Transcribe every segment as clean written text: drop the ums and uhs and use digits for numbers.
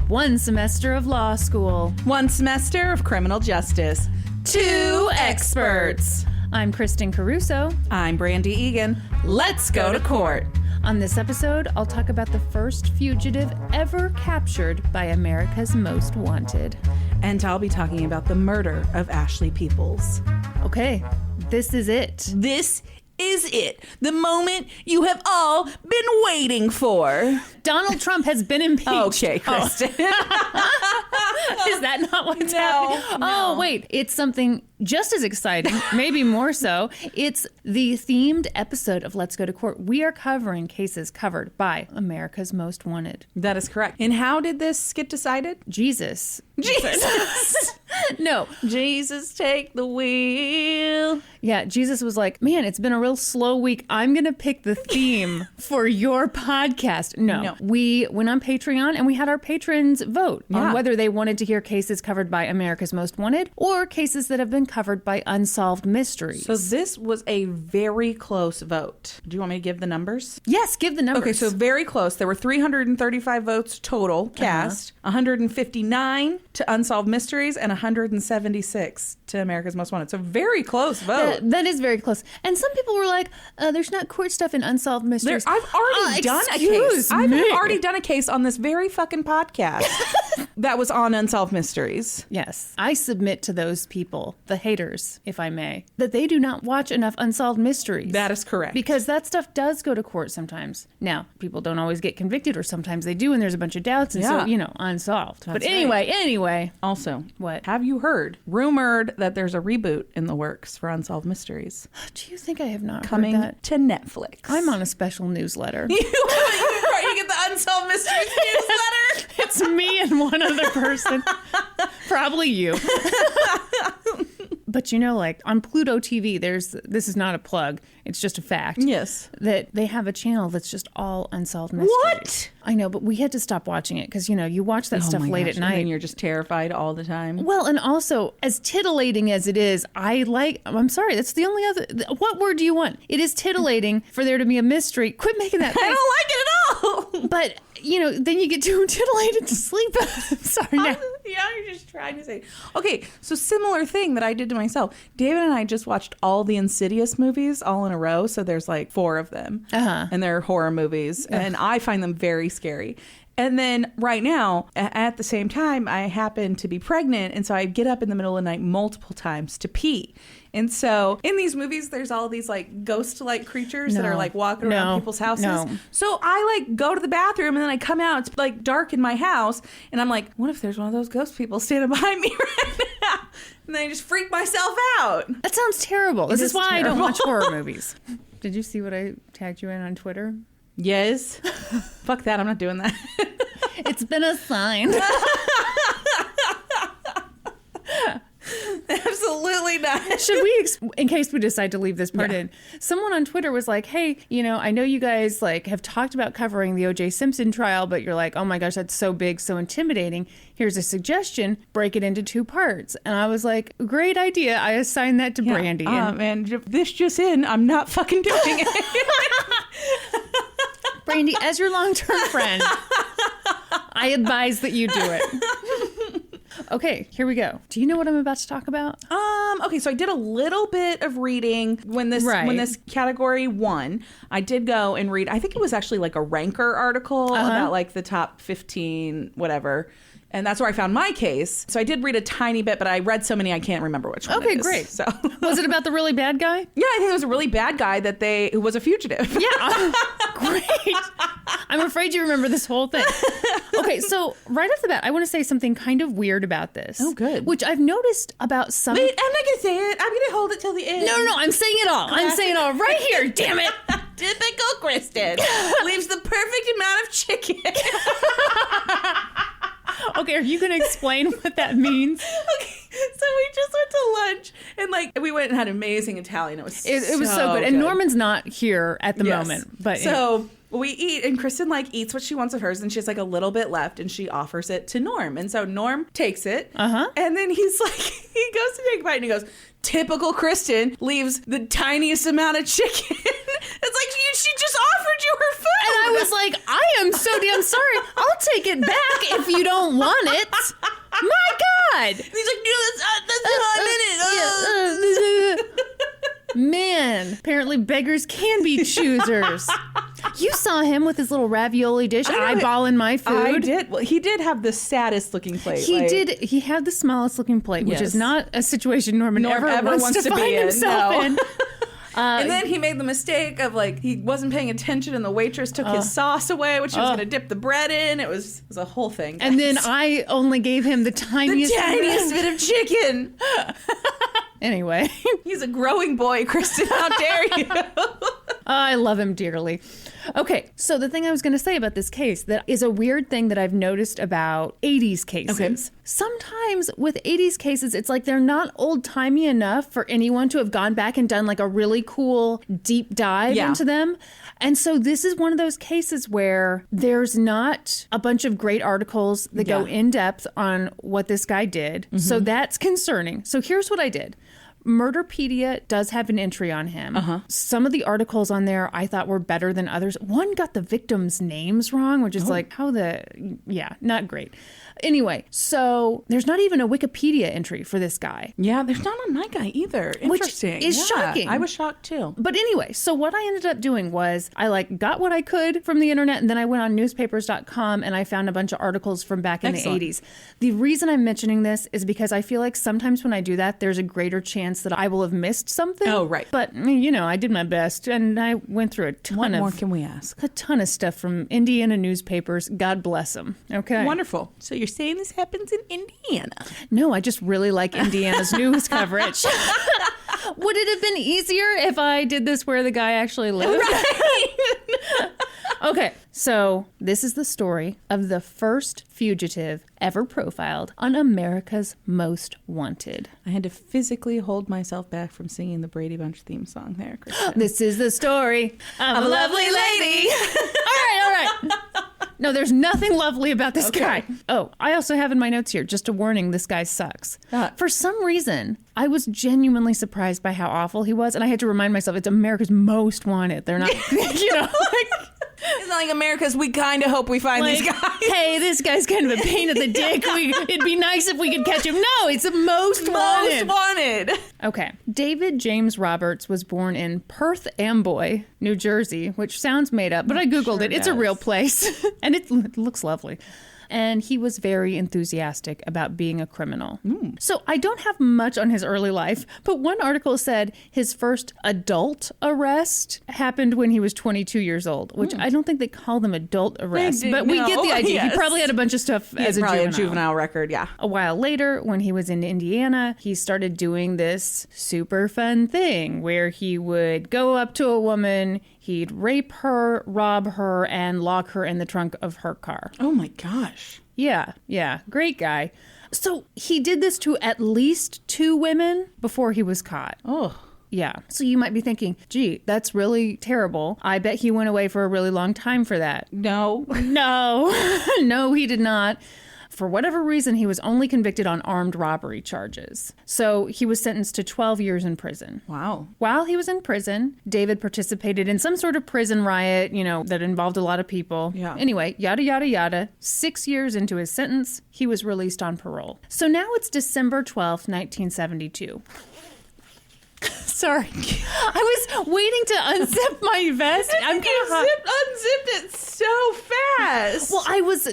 1 semester of law school. 1 semester of criminal justice. 2 experts. I'm Kristin Caruso. I'm Brandi Egan. Let's go to court. On this episode, I'll talk about the first fugitive ever captured by America's Most Wanted. And I'll be talking about the murder of Ashley Peoples. Okay, this is it. This is it. The moment you have all been waiting for. Donald Trump has been impeached. Okay, Kristin. Is that not what's happening? No. Oh, wait. It's something just as exciting, maybe more so. It's the themed episode of Let's Go to Court. We are covering cases covered by America's Most Wanted. That is correct. And how did this get decided? Jesus. No. Jesus, take the wheel. Yeah, Jesus was like, man, it's been a real slow week. I'm going to pick the theme for your podcast. No. We went on Patreon and we had our patrons vote on whether they wanted to hear cases covered by America's Most Wanted or cases that have been covered by unsolved mysteries. So this was a very close vote. Do you want me to give the numbers? Yes, give the numbers. Okay, so very close. There were 335 votes total cast, 159 to unsolved mysteries, and 176 to America's Most Wanted. So very close vote. That is very close. And some people were like, there's not court stuff in unsolved mysteries. I've already done a case. I've already done a case on this very fucking podcast that was on unsolved mysteries. Yes. I submit to those people, the haters, if I may, that they do not watch enough unsolved mysteries. That is correct. Because that stuff does go to court sometimes. Now, people don't always get convicted, or sometimes they do, and there's a bunch of doubts, and so, unsolved. That's but anyway. Also, what? Have you rumored that there's a reboot in the works for Unsolved Mysteries? Do you think I have not coming heard that? To Netflix? I'm on a special newsletter. You get the Unsolved Mysteries newsletter? It's me and one other person. Probably you. But like on Pluto TV, this is not a plug, it's just a fact. Yes. That they have a channel that's just all unsolved mysteries. What? I know, but we had to stop watching it because, you watch that stuff late at night. And you're just terrified all the time. Well, and also, as titillating as it is, I'm sorry, that's the only other, what word do you want? It is titillating for there to be a mystery. Quit making that face. I don't like it at all. But, then you get too titillated to sleep. Sorry. Now. You're just trying to say. Okay, so similar thing that I did to myself. David and I just watched all the Insidious movies all in a row. So there's like 4 of them. And they're horror movies. And I find them very scary. And then right now, at the same time, I happen to be pregnant. And so I get up in the middle of the night multiple times to pee. And so in these movies, there's all these like ghost-like creatures that are like walking around people's houses. So I like go to the bathroom and then I come out. It's like dark in my house. And I'm like, what if there's one of those ghost people standing behind me right now? And then I just freak myself out. That sounds terrible. This is why terrible. I don't watch horror movies. Did you see what I tagged you in on Twitter? Yes. Fuck that. I'm not doing that. It's been a sign. Absolutely not. Should we, in case we decide to leave this part in, someone on Twitter was like, hey, I know you guys have talked about covering the O.J. Simpson trial, but you're like, oh my gosh, that's so big, so intimidating. Here's a suggestion, break it into 2 parts. And I was like, great idea. I assigned that to Brandi. And this just in, I'm not fucking doing it. Brandi, as your long-term friend, I advise that you do it. Okay, here we go. Do you know what I'm about to talk about? Okay, so I did a little bit of reading when this category won. I did go and read, I think it was actually like a Ranker article about like the top 15, whatever. And that's where I found my case. So I did read a tiny bit, but I read so many I can't remember which one. Okay, it is. great. So was it about the really bad guy? Yeah, I think it was a really bad guy who was a fugitive. Yeah, great. I'm afraid you remember this whole thing. Okay, so right off the bat, I want to say something kind of weird about this. Oh, good. Which I've noticed about some... Wait, I'm not going to say it. I'm going to hold it till the end. No, I'm saying it all. I'm saying it all right here, damn it. Typical Kristin. Leaves the perfect amount of chicken. Okay, are you going to explain what that means? Okay, so we just went to lunch and we went and had amazing Italian. It was so good. And Norman's not here at the moment. But so we eat, and Kristin eats what she wants of hers, and she has a little bit left, and she offers it to Norm. And so Norm takes it, and then he's like, he goes to take a bite, and he goes, typical Kristin, leaves the tiniest amount of chicken. It's like she just offered you her food. And I I was like, I am so damn sorry. I'll take it back if you don't want it. My God. He's like, no, that's not a minute. Man, apparently beggars can be choosers. You saw him with his little ravioli dish, eyeballing my food. I did. Well, he did have the saddest looking plate. He did. He had the smallest looking plate, which is not a situation Norm ever wants to find himself in. And then he made the mistake of he wasn't paying attention, and the waitress took his sauce away, which he was going to dip the bread in. It was a whole thing. Guys. And then I only gave him the tiniest bit of chicken. Anyway, he's a growing boy, Kristin. How dare you? I love him dearly. Okay, so the thing I was going to say about this case that is a weird thing that I've noticed about 80s cases. Okay. Sometimes with 80s cases, it's like they're not old-timey enough for anyone to have gone back and done a really cool deep dive into them. And so this is one of those cases where there's not a bunch of great articles that go in depth on what this guy did. Mm-hmm. So that's concerning. So here's what I did. Murderpedia does have an entry on him. Some of the articles on there I thought were better than others. One got the victims' names wrong, which is not great. Anyway, so there's not even a Wikipedia entry for this guy. Yeah, there's not on my guy either. Interesting. Which is shocking. I was shocked too. But anyway, so what I ended up doing was I got what I could from the internet, and then I went on newspapers.com and I found a bunch of articles from back in the 80s. The reason I'm mentioning this is because I feel like sometimes when I do that, there's a greater chance that I will have missed something. Oh, right. But, I did my best, and I went through What more can we ask? A ton of stuff from Indiana newspapers. God bless them. Okay. Wonderful. So you're saying this happens in Indiana? No, I just really like Indiana's news coverage. Would it have been easier if I did this where the guy actually lived? Right. Okay, so this is the story of the first fugitive ever profiled on America's Most Wanted. I had to physically hold myself back from singing the Brady Bunch theme song there, Kristin. This is the story of a lovely lady. All right. No, there's nothing lovely about this guy. Oh, I also have in my notes here, just a warning, this guy sucks. For some reason, I was genuinely surprised by how awful he was, and I had to remind myself, it's America's Most Wanted. They're not, It's not like America's, we kind of hope we find these guys. Hey, this guy's kind of a pain in the dick. It'd be nice if we could catch him. No, it's the Most Wanted. Most Wanted. Okay. David James Roberts was born in Perth Amboy, New Jersey, which sounds made up, but I Googled it. It's a real place. And it looks lovely. And he was very enthusiastic about being a criminal. So I don't have much on his early life, but one article said his first adult arrest happened when he was 22 years old, which I don't think they call them adult arrests, but we get the idea. Yes. He probably had a bunch of stuff as a juvenile. A juvenile record, yeah. A while later, when he was in Indiana, he started doing this super fun thing where he would go up to a woman, he'd rape her, rob her, and lock her in the trunk of her car. Oh my gosh. Yeah. Great guy. So he did this to at least 2 women before he was caught. Oh. Yeah. So you might be thinking, gee, that's really terrible. I bet he went away for a really long time for that. No. No, he did not. For whatever reason, he was only convicted on armed robbery charges. So he was sentenced to 12 years in prison. Wow. While he was in prison, David participated in some sort of prison riot, that involved a lot of people. Yeah. Anyway, yada, yada, yada. 6 years into his sentence, he was released on parole. So now it's December 12th, 1972. Sorry. I was waiting to unzip my vest. Unzipped it so fast. Well, I was,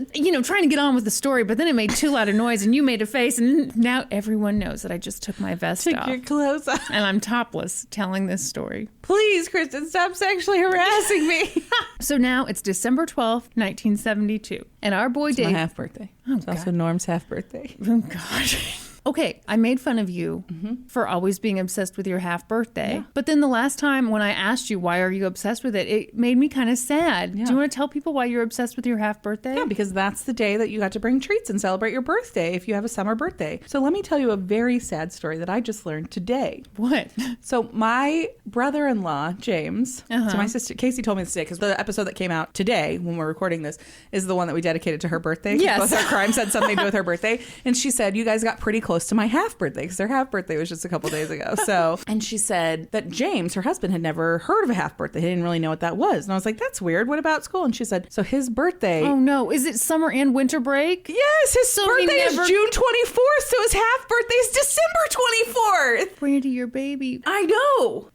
trying to get on with the story, but then it made too loud a noise and you made a face, and now everyone knows that I just took my vest off. Took your clothes off. And I'm topless telling this story. Please, Kristin, stop sexually harassing me. So now it's December 12th, 1972. And our boy Dave. It's my half birthday. It's also Norm's half birthday. Oh, gosh. Okay, I made fun of you for always being obsessed with your half birthday. Yeah. But then the last time when I asked you, why are you obsessed with it, it made me kind of sad. Yeah. Do you want to tell people why you're obsessed with your half birthday? Yeah, because that's the day that you got to bring treats and celebrate your birthday if you have a summer birthday. So let me tell you a very sad story that I just learned today. What? So my brother-in-law, James, so my sister, Casey told me this today, because the episode that came out today when we're recording this is the one that we dedicated to her birthday. Yes. Both our crimes had something to do with her birthday. And she said, you guys got pretty close close to my half birthday because their half birthday was just a couple days ago. So, and she said that James, her husband, had never heard of a half birthday. He didn't really know what that was. And I was like, that's weird. What about school? And she said, so his birthday. Oh no. Is it summer and winter break? Yes. His birthday is June 24th. So his half birthday is December 24th. Brandy, your baby. I know.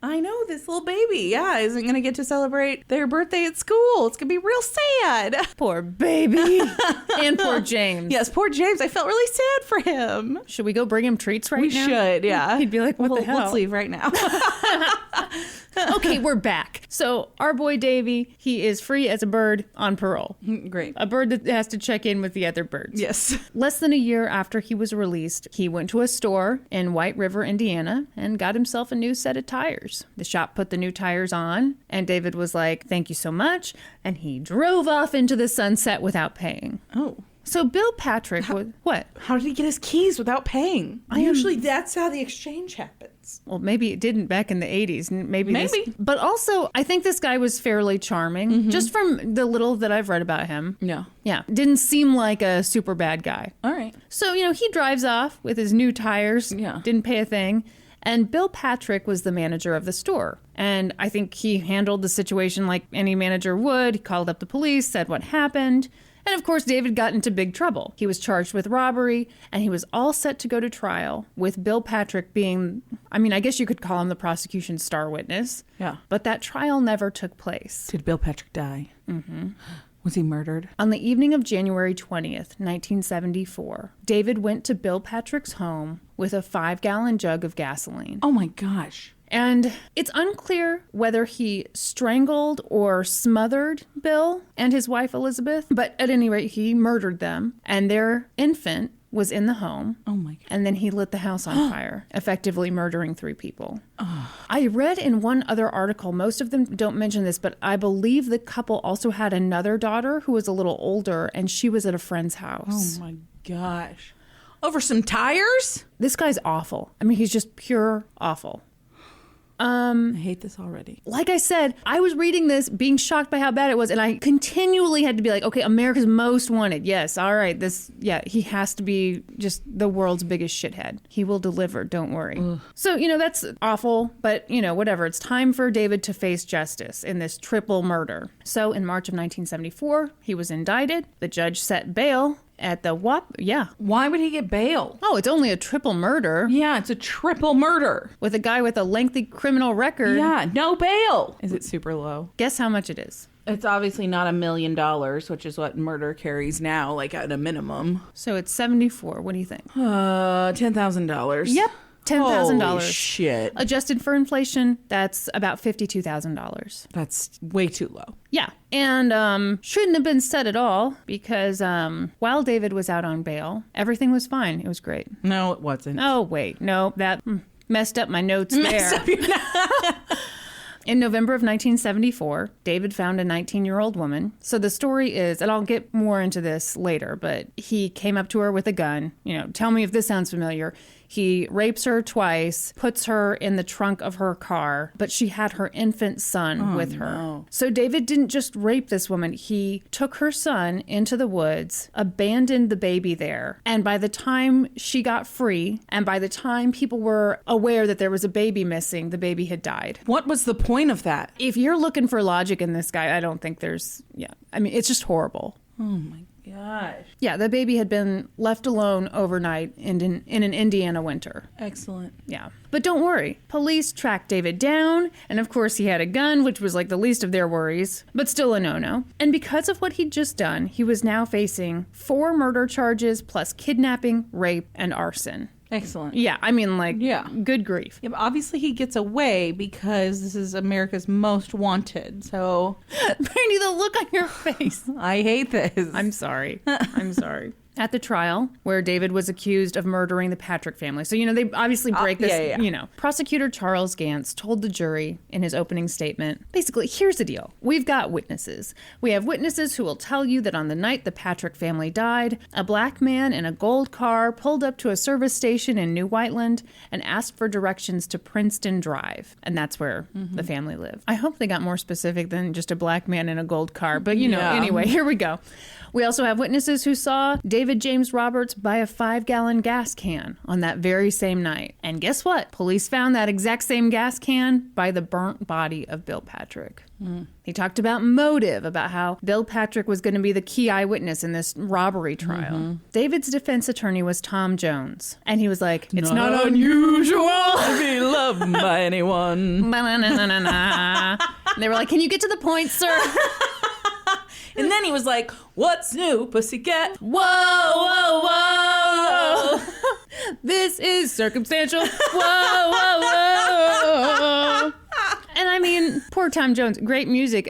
This little baby. Yeah. Isn't going to get to celebrate their birthday at school. It's going to be real sad. Poor baby. And poor James. Yes. Poor James. I felt really sad for him. Should we go bring him treats right now? We should. Yeah. He'd be like, what the hell? Let's leave right now. Okay, we're back. So our boy Davy, he is free as a bird on parole. Great. A bird that has to check in with the other birds. Yes. Less than a year after he was released, he went to a store in White River, Indiana, and got himself a new set of tires. The shop put the new tires on, and David was like, thank you so much. And he drove off into the sunset without paying. Oh. So Bill Patrick was... What? How did he get his keys without paying? Usually that's how the exchange happens. Well, maybe it didn't back in the 80s. Maybe. But also, I think this guy was fairly charming, just from the little that I've read about him. Yeah. Yeah. Didn't seem like a super bad guy. All right. So, he drives off with his new tires. Yeah. Didn't pay a thing. And Bill Patrick was the manager of the store. And I think he handled the situation like any manager would. He called up the police, said what happened. And of course, David got into big trouble. He was charged with robbery, and he was all set to go to trial, with Bill Patrick being, I guess you could call him the prosecution's star witness. Yeah. But that trial never took place. Did Bill Patrick die? Mm-hmm. Was he murdered? On the evening of January 20th, 1974, David went to Bill Patrick's home with a 5-gallon jug of gasoline. Oh my gosh. And it's unclear whether he strangled or smothered Bill and his wife Elizabeth, but at any rate, he murdered them, and their infant was in the home. Oh my God. And then he lit the house on fire, effectively murdering 3 people. I read in one other article, most of them don't mention this, but I believe the couple also had another daughter who was a little older, and she was at a friend's house. Oh my gosh. Over some tires? This guy's awful. He's just pure awful. I hate this already. Like I said, I was reading this being shocked by how bad it was, and I continually had to be like, okay, America's Most Wanted. Yes, all right. He has to be just the world's biggest shithead. He will deliver, don't worry. Ugh. So, that's awful, but, whatever. It's time for David to face justice in this triple murder. So in March of 1974, he was indicted. The judge set bail at the Why would he get bail? Oh, it's only a triple murder. Yeah, it's a triple murder. With a guy with a lengthy criminal record. Yeah, no bail. Is it super low? Guess how much it is. It's obviously not $1 million, which is what murder carries now, like at a minimum. So it's 74. What do you think? $10,000. Yep. $10,000. Holy shit. Adjusted for inflation, that's about $52,000. That's way too low. Yeah. And shouldn't have been said at all, because while David was out on bail, everything was fine. It was great. No, it wasn't. Oh, wait. No, that messed up my notes there. Messed up your In November of 1974, David found a 19-year-old woman. So the story is, and I'll get more into this later, but he came up to her with a gun. Tell me if this sounds familiar. He rapes her twice, puts her in the trunk of her car, but she had her infant son with her. No. So David didn't just rape this woman. He took her son into the woods, abandoned the baby there. And by the time she got free, and by the time people were aware that there was a baby missing, the baby had died. What was the point of that? If you're looking for logic in this guy, I don't think there's, it's just horrible. Oh my gosh. Yeah, the baby had been left alone overnight in an Indiana winter. Excellent. Yeah. But don't worry. Police tracked David down, and of course he had a gun, which was like the least of their worries, but still a no-no. And because of what he'd just done, he was now facing 4 murder charges plus kidnapping, rape, and arson. Excellent. Yeah, good grief. Yeah, but obviously he gets away because this is America's Most Wanted, so... Brandi, the look on your face. I hate this. I'm sorry. At the trial, where David was accused of murdering the Patrick family. So, they obviously break this, Prosecutor Charles Gantz told the jury in his opening statement, basically, here's the deal. We've got witnesses. We have witnesses who will tell you that on the night the Patrick family died, a black man in a gold car pulled up to a service station in New Whiteland and asked for directions to Princeton Drive. And that's where the family lived. I hope they got more specific than just a black man in a gold car. But, anyway, here we go. We also have witnesses who saw David David James Roberts by a 5-gallon gas can on that very same night. And guess what? Police found that exact same gas can by the burnt body of Bill Patrick. He talked about motive, about how Bill Patrick was going to be the key eyewitness in this robbery trial. David's defense attorney was Tom Jones. And he was like, it's not unusual to be loved by anyone. And they were like, can you get to the point, sir? And then he was like, what's new, pussycat? Whoa, whoa, whoa. This is circumstantial. Whoa, whoa, whoa. And I mean, poor Tom Jones, great music,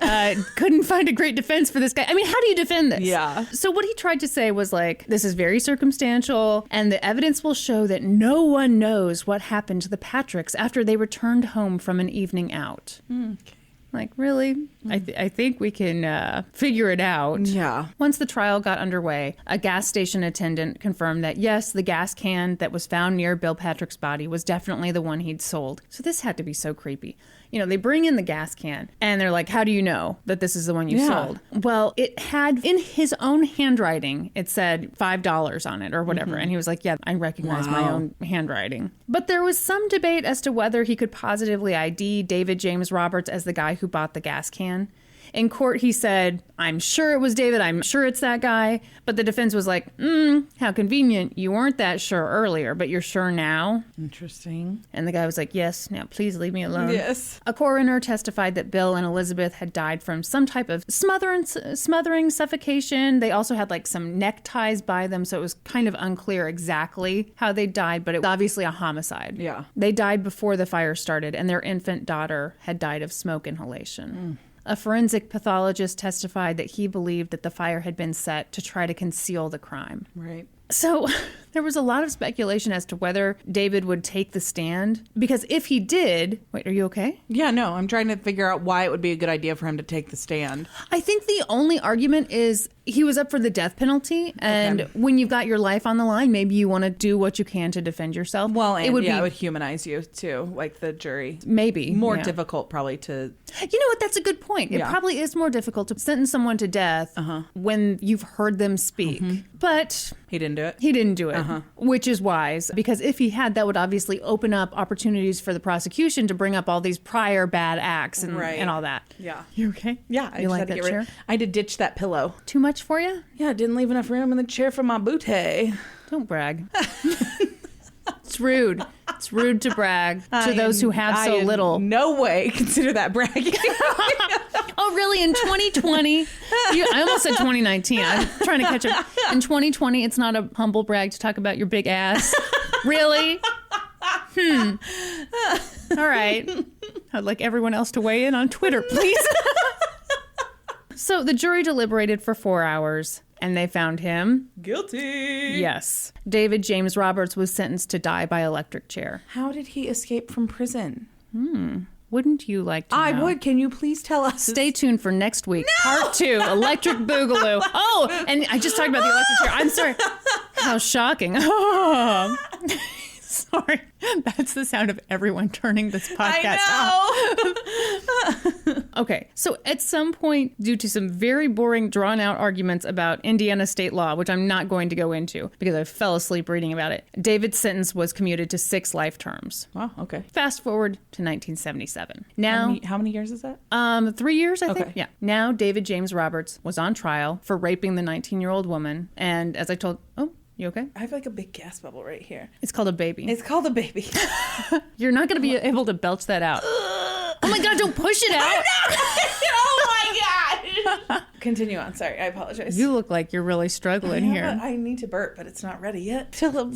couldn't find a great defense for this guy. I mean, how do you defend this? Yeah. So what he tried to say was like, this is very circumstantial, and the evidence will show that no one knows what happened to the Patricks after they returned home from an evening out. Okay. Like, really? I think we can figure it out. Yeah. Once the trial got underway, a gas station attendant confirmed that, yes, the gas can that was found near Bill Patrick's body was definitely the one he'd sold. So this had to be so creepy. You know, they bring in the gas can and they're like, how do you know that this is the one you sold? Well, it had in his own handwriting, it said $5 on it or whatever. And he was like, yeah, I recognize my own handwriting. But there was some debate as to whether he could positively ID David James Roberts as the guy who bought the gas can. In court, he said, I'm sure it was David. I'm sure it's that guy. But the defense was like, how convenient. You weren't that sure earlier, but you're sure now. Interesting. And the guy was like, yes, now please leave me alone. Yes. A coroner testified that Bill and Elizabeth had died from some type of smothering suffocation. They also had like some neckties by them, so it was kind of unclear exactly how they died, but it was obviously a homicide. Yeah. They died before the fire started, and their infant daughter had died of smoke inhalation. A forensic pathologist testified that he believed that the fire had been set to try to conceal the crime. Right. So there was a lot of speculation as to whether David would take the stand, because if he did... Wait, are you okay? Yeah, no, I'm trying to figure out why it would be a good idea for him to take the stand. I think the only argument is he was up for the death penalty, and when you've got your life on the line, maybe you want to do what you can to defend yourself. Well, and it would humanize you too, like the jury. Maybe. More difficult probably to... You know what? That's a good point. It probably is more difficult to sentence someone to death when you've heard them speak. But... He didn't do it? He didn't do it, which is wise, because if he had, that would obviously open up opportunities for the prosecution to bring up all these prior bad acts and all that. Yeah. You okay? Yeah. I you just like had to that get chair? I had to ditch that pillow. Too much for you? Yeah, I didn't leave enough room in the chair for my booty. Don't brag. It's rude. It's rude to brag to those who have so little. No way consider that bragging. Oh, really? In 2020? I almost said 2019. I'm trying to catch up. In 2020, it's not a humble brag to talk about your big ass. Really? All right. I'd like everyone else to weigh in on Twitter, please. So the jury deliberated for 4 hours, and they found him guilty. Yes. David James Roberts was sentenced to die by electric chair. How did he escape from prison? Wouldn't you like to know? I would. Can you please tell us? Stay tuned for next week. No! Part 2, Electric Boogaloo. Oh, and I just talked about the electric chair. I'm sorry. How shocking. Oh. Sorry. That's the sound of everyone turning this podcast off. Okay. So at some point, due to some very boring, drawn-out arguments about Indiana state law, which I'm not going to go into because I fell asleep reading about it, David's sentence was commuted to 6 life terms. Oh, okay. Fast forward to 1977. Now, how many years is that? 3 years, I think. Okay. Yeah. Now, David James Roberts was on trial for raping the 19-year-old woman. And as I told... Oh, you okay? I have like a big gas bubble right here. It's called a baby. It's called a baby. You're not going to be able to belch that out. Oh my God, don't push it out. Oh my God. Continue on. Sorry, I apologize. You look like you're really struggling here. I need to burp, but it's not ready yet. Still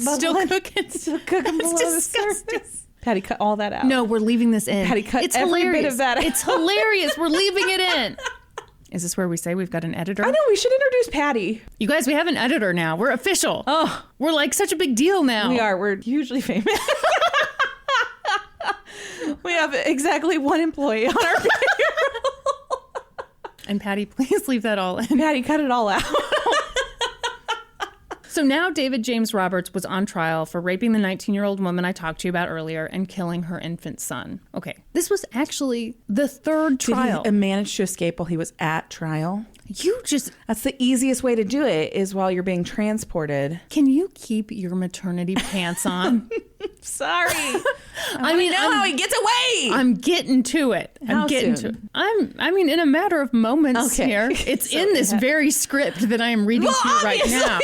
cooking. Still cooking below the surface. Patty, cut all that out. No, we're leaving this in. Patty, cut every bit of that out. It's hilarious. We're leaving it in. Is this where we say we've got an editor? I know, we should introduce Patty. You guys, we have an editor now. We're official. Oh. We're like such a big deal now. We are. We're hugely famous. We have exactly one employee on our payroll. And Patty, please leave that all in. Patty, cut it all out. So now David James Roberts was on trial for raping the 19-year-old woman I talked to you about earlier and killing her infant son. Okay, this was actually the third trial. Did he manage to escape while he was at trial? That's the easiest way to do it, is while you're being transported. Can you keep your maternity pants on? Sorry. I mean, know how he gets away. I'm getting to it. How soon? I mean, in a matter of moments here. It's so in this very script that I am reading to you right now.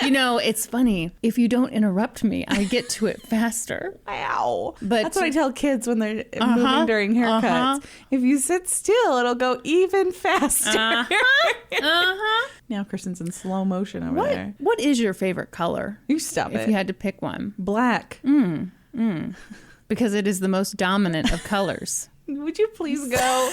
You know, it's funny. If you don't interrupt me, I get to it faster. Ow. But that's what I tell kids when they're moving during haircuts. If you sit still, it'll go even faster. Now Kristin's in slow motion over there. What is your favorite color? You stop it. If you had to pick one. Black. Because it is the most dominant of colors. Would you please go?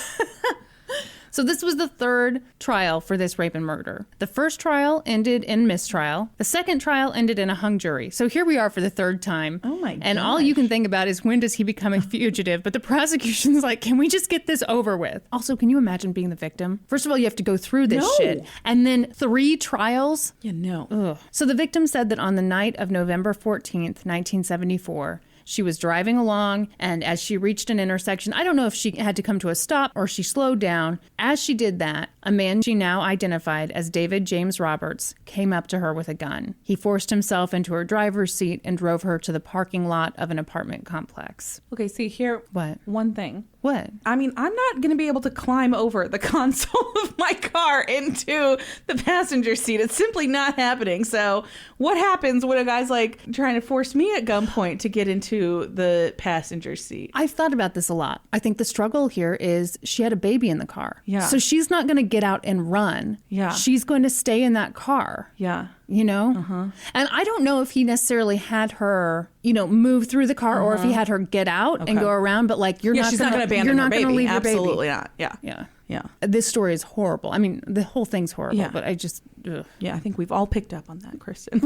So this was the third trial for this rape and murder. The first trial ended in mistrial. The second trial ended in a hung jury. So here we are for the third time. Oh my god! And all you can think about is, when does he become a fugitive? But the prosecution's like, can we just get this over with? Also, can you imagine being the victim? First of all, you have to go through this shit. And then 3 trials? Yeah, no. Ugh. So the victim said that on the night of November 14th, 1974, she was driving along, and as she reached an intersection, I don't know if she had to come to a stop or she slowed down. As she did that, a man she now identified as David James Roberts came up to her with a gun. He forced himself into her driver's seat and drove her to the parking lot of an apartment complex. Okay, see here. What? One thing. What? I mean, I'm not going to be able to climb over the console of my car into the passenger seat. It's simply not happening. So what happens when a guy's like trying to force me at gunpoint to get into the passenger seat? I've thought about this a lot. I think the struggle here is she had a baby in the car. Yeah. So she's not going to get out and run. Yeah. She's going to stay in that car. Yeah. You know? And I don't know if he necessarily had her, you know, move through the car or if he had her get out and go around, but like, she's not going to abandon her baby. Leave Absolutely your not. Yeah. Yeah. Yeah. This story is horrible. I mean, the whole thing's horrible, but I just... Ugh. Yeah, I think we've all picked up on that, Kristin.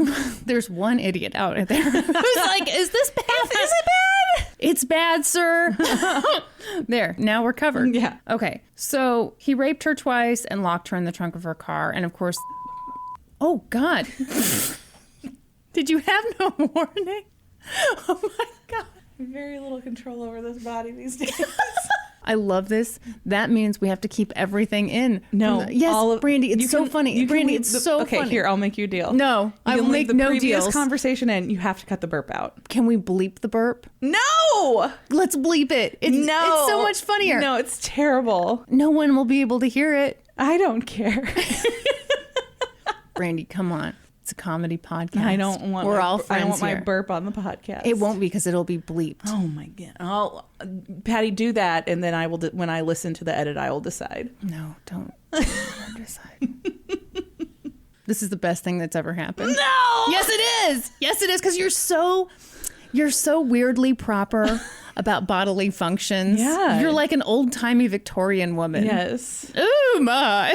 There's one idiot out there who's like, is this bad? Is it bad? It's bad, sir. There, now we're covered. Yeah. Okay, so he raped her twice and locked her in the trunk of her car. And of course... Oh, God. Did you have no warning? Oh, my God. Very little control over this body these days. I love this. That means we have to keep everything in. No. Yes, Brandi, it's so funny. Brandi, it's so funny. Okay, here, I'll make you a deal. No, I will make no deals. The previous conversation in, you have to cut the burp out. Can we bleep the burp? No! Let's bleep it. It's so much funnier. No, it's terrible. No one will be able to hear it. I don't care. Brandi, come on. It's a comedy podcast. I don't want. We're all friends I don't want here. my burp on the podcast. It won't be because it'll be bleeped. Oh my god! Patty, do that, and then I will. When I listen to the edit, I will decide. No, don't decide. This is the best thing that's ever happened. No. Yes, it is. Yes, it is. Because you're so weirdly proper about bodily functions. Yeah. You're like an old-timey Victorian woman. Yes. Ooh, my.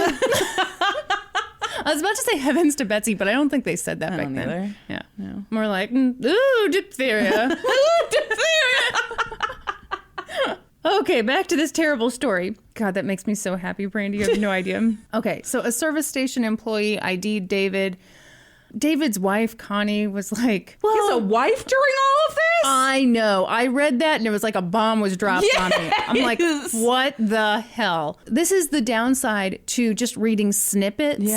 I was about to say heavens to Betsy, but I don't think they said that back then. Either. Yeah. No. More like, ooh, diphtheria. Ooh, diphtheria. Okay, back to this terrible story. God, that makes me so happy, Brandi. You have no idea. Okay, so a service station employee ID'd David. David's wife, Connie, was like, well, he has a wife during all of this? I know. I read that and it was like a bomb was dropped on me. I'm like, what the hell? This is the downside to just reading snippets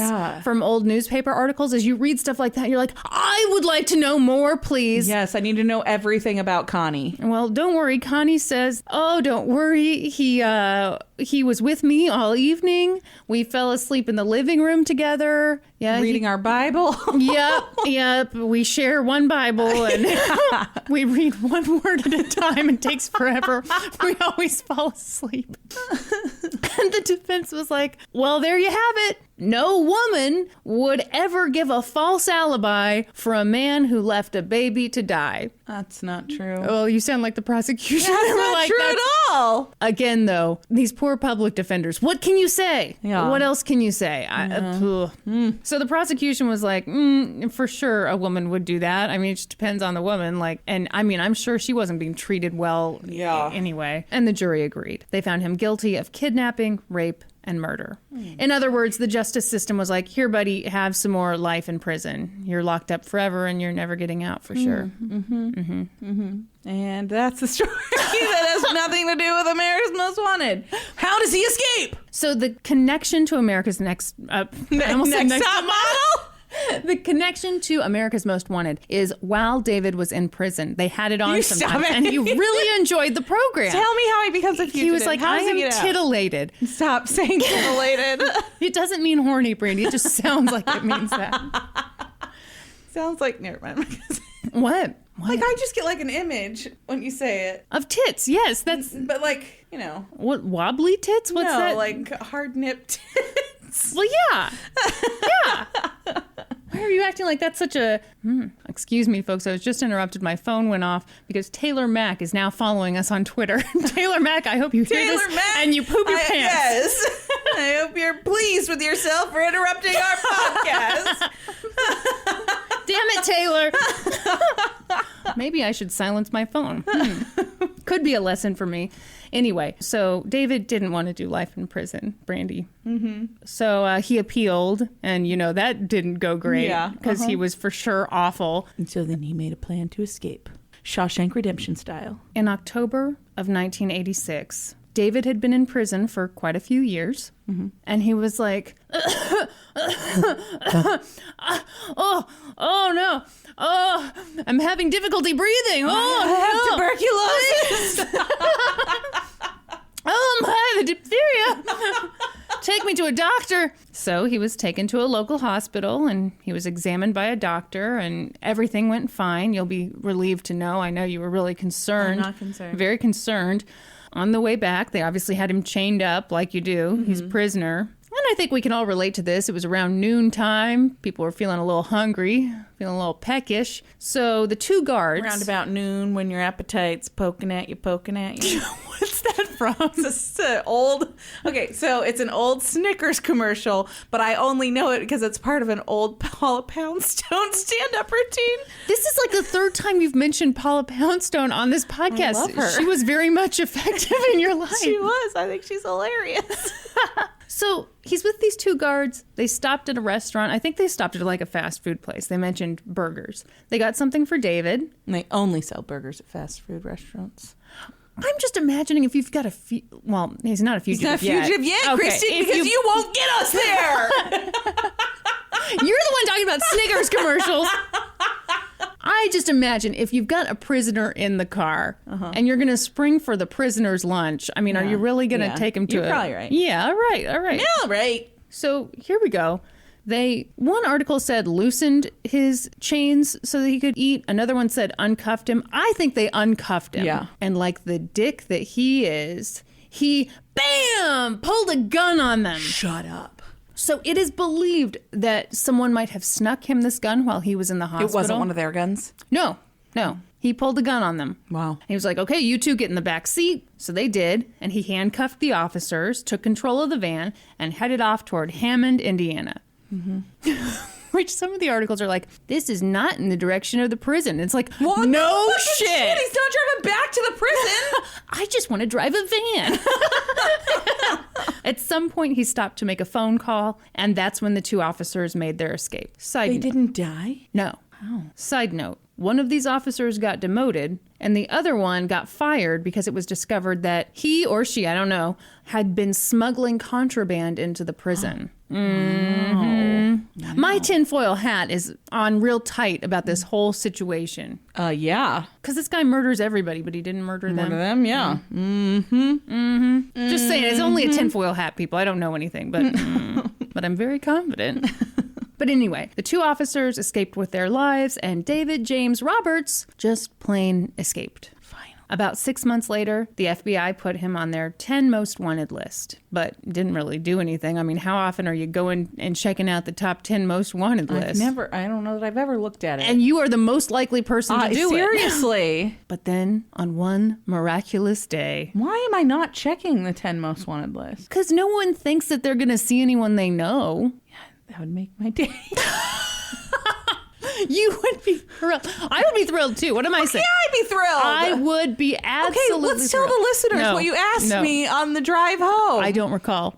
from old newspaper articles. As you read stuff like that, you're like, I would like to know more, please. Yes, I need to know everything about Connie. Well, don't worry. Connie says, oh, don't worry. He was with me all evening. We fell asleep in the living room together. Yeah, reading our Bible. Yep. We share one Bible and we read one word at a time. It takes forever. We always fall asleep. And the defense was like, well, there you have it. No woman would ever give a false alibi for a man who left a baby to die. That's not true. Oh, you sound like the prosecution. That's not true at all. Again, though, these poor public defenders. What can you say? Yeah. What else can you say? So the prosecution was like, for sure, a woman would do that. I mean, it just depends on the woman. Like, and I mean, I'm sure she wasn't being treated well anyway. And the jury agreed. They found him guilty of kidnapping, rape, and murder. In other words, the justice system was like, here, buddy, have some more life in prison. You're locked up forever and you're never getting out for sure. And that's the story that has nothing to do with America's Most Wanted. How does he escape? So the connection to America's Next Top Model? The connection to America's Most Wanted is while David was in prison, they had it on sometimes, and he really enjoyed the program. Tell me how he becomes a fugitive. He was like, I am titillated. Stop saying titillated. It doesn't mean horny, Brandi. It just sounds like it means that. Sounds like, never mind. What? Like, I just get like an image when you say it. Of tits, yes. That's. But like, you know. What, wobbly tits? What's that? No, like hard-nipped tits. Well, yeah. Yeah. Why are you acting like that's such a... Excuse me, folks. I was just interrupted. My phone went off because Taylor Mack is now following us on Twitter. Taylor Mack, I hope you hear this Mack, and you poop your pants. Yes. I hope you're pleased with yourself for interrupting our podcast. Damn it, Taylor. Maybe I should silence my phone. Could be a lesson for me. Anyway, so David didn't want to do life in prison, Brandi. So he appealed, and, you know, that didn't go great because he was for sure awful. And so then he made a plan to escape. Shawshank Redemption style. In October of 1986, David had been in prison for quite a few years, and he was like, oh no, oh, I'm having difficulty breathing. Oh, I have tuberculosis. Oh, I'm having diphtheria. Take me to a doctor. So he was taken to a local hospital, and he was examined by a doctor, and everything went fine. You'll be relieved to know. I know you were really concerned. I'm not concerned. Very concerned. On the way back, they obviously had him chained up like you do. He's a prisoner. And I think we can all relate to this. It was around noontime. People were feeling a little hungry, feeling a little peckish. So the two guards... Around about noon when your appetite's poking at you. What's that from? It's an old... Okay, so it's an old Snickers commercial, but I only know it because it's part of an old Paula Poundstone stand-up routine. This is like the third time you've mentioned Paula Poundstone on this podcast. I love her. She was very much effective in your life. She was. I think she's hilarious. So he's with these two guards. They stopped at a restaurant. I think they stopped at like a fast food place. They mentioned burgers. They got something for David. And they only sell burgers at fast food restaurants. I'm just imagining if you've got well, he's not a fugitive yet. He's not a fugitive yet, okay, Kristin, because you won't get us there. You're the one talking about Snickers commercials. I just imagine if you've got a prisoner in the car and you're going to spring for the prisoner's lunch. I mean, are you really going to take him to You're probably right. Yeah, all right. Yeah, right. So here we go. One article said loosened his chains so that he could eat. Another one said uncuffed him. I think they uncuffed him. Yeah. And like the dick that he is, he, bam, pulled a gun on them. Shut up. So it is believed that someone might have snuck him this gun while he was in the hospital. It wasn't one of their guns? No. He pulled a gun on them. Wow. He was like, okay, you two get in the back seat. So they did. And he handcuffed the officers, took control of the van, and headed off toward Hammond, Indiana. Which some of the articles are like, this is not in the direction of the prison. It's like, what? No shit. He's not driving back to the prison. I just want to drive a van. At some point, he stopped to make a phone call, and that's when the two officers made their escape. They didn't die? No. Oh. Side note, one of these officers got demoted, and the other one got fired because it was discovered that he or she, I don't know, had been smuggling contraband into the prison. Wow. My tinfoil hat is on real tight about this whole situation. Yeah. Because this guy murders everybody, but he didn't murder them. Murder them, yeah. Just saying, it's only a tinfoil hat, people. I don't know anything, but but I'm very confident. But anyway, the two officers escaped with their lives, and David James Roberts just plain escaped. About 6 months later, the FBI put him on their 10 most wanted list, but didn't really do anything. I mean, how often are you going and checking out the top 10 most wanted list? I don't know that I've ever looked at it. And you are the most likely person to do seriously. But then, on one miraculous day... Why am I not checking the 10 most wanted list? Because no one thinks that they're going to see anyone they know. Yeah, that would make my day. You would be thrilled. I would be thrilled too. What am I saying? Yeah, I'd be thrilled. I would be absolutely Okay, let's tell thrilled. the listeners what you asked me on the drive home. I don't recall.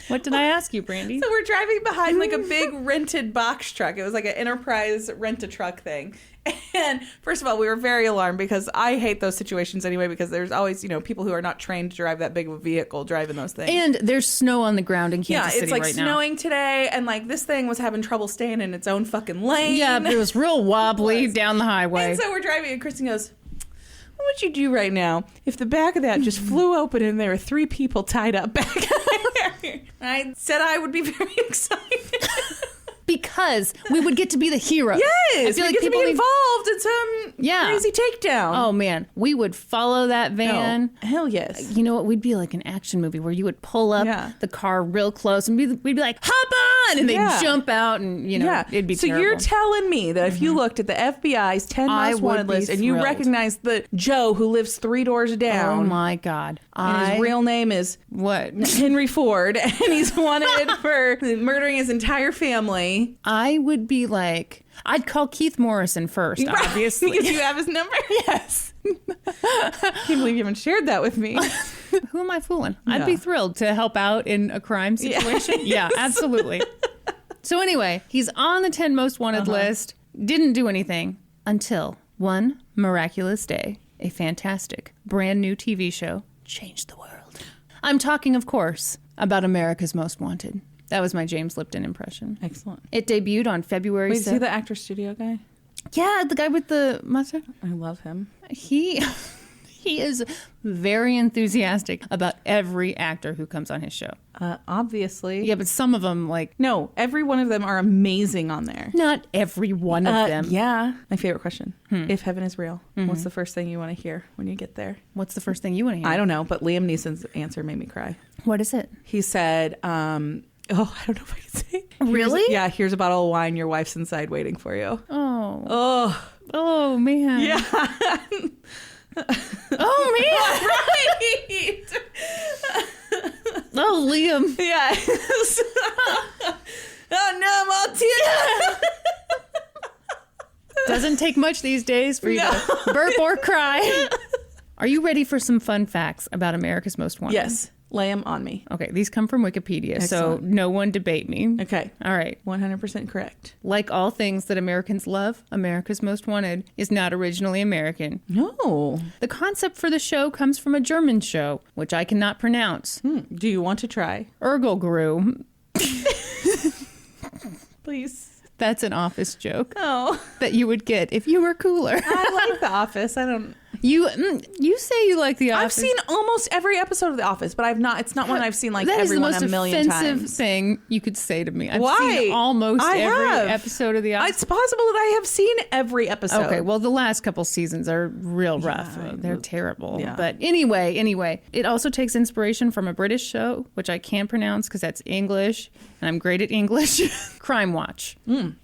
What did I ask you, Brandi? So we're driving behind like a big rented box truck. It was like an Enterprise rent-a-truck thing. And first of all, we were very alarmed because I hate those situations anyway, because there's always, people who are not trained to drive that big of a vehicle driving those things. And there's snow on the ground in Kansas City right now. Yeah, it's like snowing today, and like this thing was having trouble staying in its own fucking lane. Yeah, but it was real wobbly down the highway. And so we're driving, and Kristin goes, what would you do right now if the back of that just flew open and there were 3 people tied up back there? I said I would be very excited. Because we would get to be the hero. Yes, I feel like we get to people be involved in some crazy takedown. Oh man, we would follow that van. Oh, hell yes. You know what? We'd be like an action movie where you would pull up the car real close and we'd be like, hop on! And they'd jump out and, it'd be terrible. So you're telling me that if you looked at the FBI's 10 most wanted list and you recognized the Joe who lives 3 doors down. Oh my God. And his real name is what? Henry Ford, and he's wanted for murdering his entire family. I would be like, I'd call Keith Morrison first, obviously. Because you have his number? Yes. I can't believe you haven't shared that with me. Who am I fooling? I'd be thrilled to help out in a crime situation. Yeah, absolutely. So anyway, he's on the 10 most wanted list. Didn't do anything until one miraculous day, a fantastic brand new TV show changed the world. I'm talking, of course, about America's Most Wanted. That was my James Lipton impression. Excellent. It debuted on February 7th. Wait, is he the actor studio guy? Yeah, the guy with the mustache. I love him. He is very enthusiastic about every actor who comes on his show. Obviously. Yeah, but some of them, like... No, every one of them are amazing on there. Not every one of them. Yeah. My favorite question. If heaven is real, what's the first thing you want to hear when you get there? What's the first thing you want to hear? I don't know, but Liam Neeson's answer made me cry. What is it? He said, I don't know if I can say. Really? Here's a bottle of wine. Your wife's inside waiting for you. Oh. Oh, man. Yeah. Oh, man. Right. Oh, Liam. Yes. Oh, no, I'm all teared up. Doesn't take much these days for you to burp or cry. Are you ready for some fun facts about America's Most Wanted? Yes. Lay them on me. Okay, these come from Wikipedia, Excellent. so no one debate me. Okay. All right. 100% correct. Like all things that Americans love, America's Most Wanted is not originally American. No. The concept for the show comes from a German show, which I cannot pronounce. Do you want to try? Ergelgru. Please. That's an Office joke. Oh. That you would get if you were cooler. I like The Office. I don't... You say you like The Office. I've seen almost every episode of The Office, but I've not. It's not one I've seen like everyone a million times. That is the most offensive thing you could say to me. I've Why? seen almost every have. episode of The Office. It's possible that I have seen every episode. Okay, well, the last couple seasons are real rough. They're terrible. Yeah. But anyway, it also takes inspiration from a British show, which I can't pronounce because that's English, and I'm great at English. Crime Watch.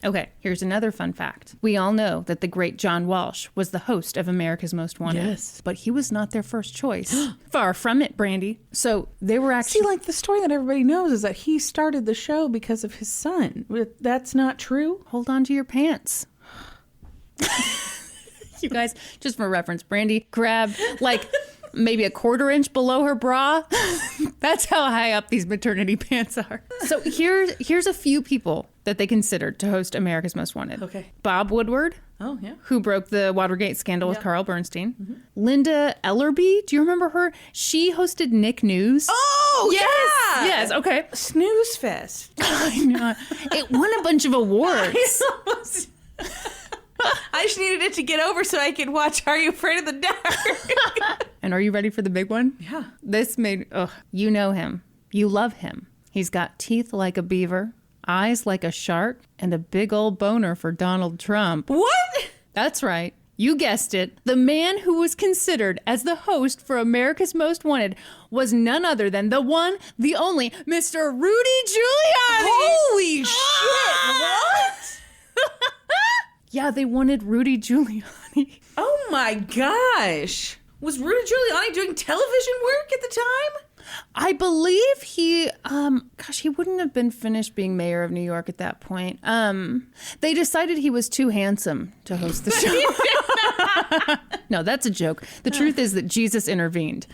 Okay, here's another fun fact. We all know that the great John Walsh was the host of America's Most Wanted. Yes. But he was not their first choice. Far from it, Brandi. So they were actually... See, like the story that everybody knows is that he started the show because of his son. That's not true. Hold on to your pants. You guys, just for reference, Brandi grabbed like maybe a 1/4 inch below her bra. That's how high up these maternity pants are. So here's a few people that they considered to host America's Most Wanted. Okay. Bob Woodward. Oh, yeah. Who broke the Watergate scandal with Carl Bernstein. Linda Ellerby. Do you remember her? She hosted Nick News. Oh, yes. yeah. Yes, okay. Snooze Fest. I know. It won a bunch of awards. I just needed it to get over so I could watch Are You Afraid of the Dark? And are you ready for the big one? Yeah. This made, you know him. You love him. He's got teeth like a beaver, eyes like a shark, and a big old boner for Donald Trump. What? That's right. You guessed it. The man who was considered as the host for America's Most Wanted was none other than the one, the only, Mr. Rudy Giuliani. Holy shit. What? Yeah, they wanted Rudy Giuliani. Oh my gosh. Was Rudy Giuliani doing television work at the time? I believe he, he wouldn't have been finished being mayor of New York at that point. They decided he was too handsome to host the show. No, that's a joke. The truth is that Jesus intervened.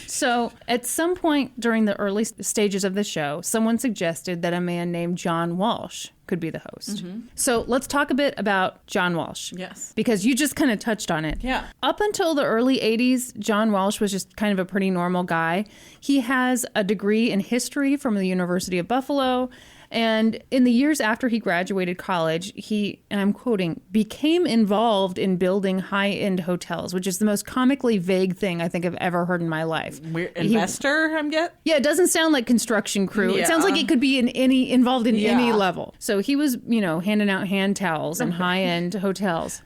So at some point during the early stages of the show, someone suggested that a man named John Walsh could be the host. So let's talk a bit about John Walsh. Yes. Because you just kind of touched on it. Yeah. Up until the early 80s, John Walsh was just kind of a pretty normal guy. He has a degree in history from the University of Buffalo. And in the years after he graduated college, he, and I'm quoting, became involved in building high-end hotels, which is the most comically vague thing I think I've ever heard in my life. Weird investor, I'm guessing? Yeah, it doesn't sound like construction crew. Yeah. It sounds like it could be involved in any level. So he was, handing out hand towels in high-end hotels.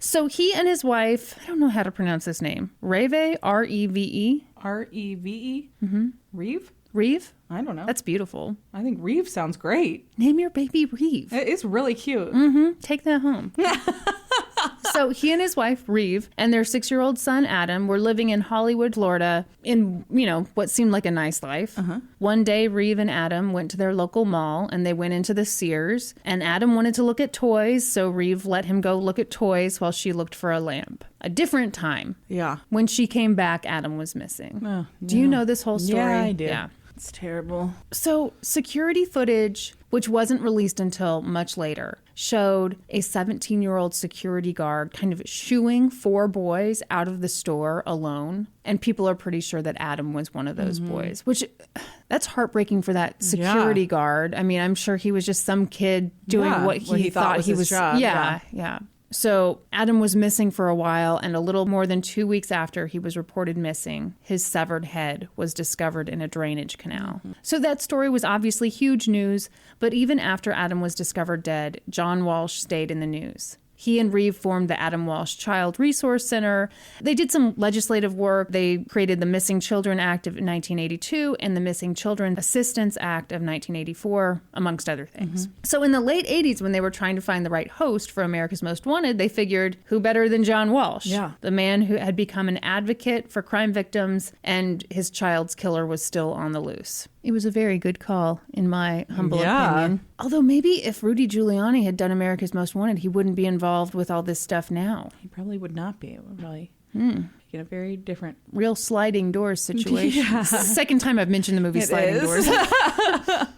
So he and his wife, I don't know how to pronounce this name, Reve, R-E-V-E. R-E-V-E? Reeve? Reeve? I don't know. That's beautiful. I think Reeve sounds great. Name your baby Reeve. It's really cute. Take that home. So he and his wife, Reeve, and their 6-year-old son, Adam, were living in Hollywood, Florida in, what seemed like a nice life. One day, Reeve and Adam went to their local mall and they went into the Sears. And Adam wanted to look at toys, so Reeve let him go look at toys while she looked for a lamp. A different time. Yeah. When she came back, Adam was missing. Oh, no. Do you know this whole story? Yeah, I do. Yeah. It's terrible. So security footage, which wasn't released until much later, showed a 17-year-old security guard kind of shooing 4 boys out of the store alone. And people are pretty sure that Adam was one of those boys, which that's heartbreaking for that security guard. I mean, I'm sure he was just some kid doing what he thought he was. Job. Yeah. So Adam was missing for a while, and a little more than 2 weeks after he was reported missing, his severed head was discovered in a drainage canal. So that story was obviously huge news, but even after Adam was discovered dead, John Walsh stayed in the news. He and Reeve formed the Adam Walsh Child Resource Center. They did some legislative work. They created the Missing Children Act of 1982 and the Missing Children Assistance Act of 1984, amongst other things. So in the late 80s, when they were trying to find the right host for America's Most Wanted, they figured, who better than John Walsh? Yeah. The man who had become an advocate for crime victims, and his child's killer was still on the loose. It was a very good call, in my humble opinion. Although maybe if Rudy Giuliani had done America's Most Wanted, he wouldn't be involved with all this stuff now. He probably would not be. It would probably get a very different... Real sliding doors situation. Yeah. Second time I've mentioned the movie Sliding Doors.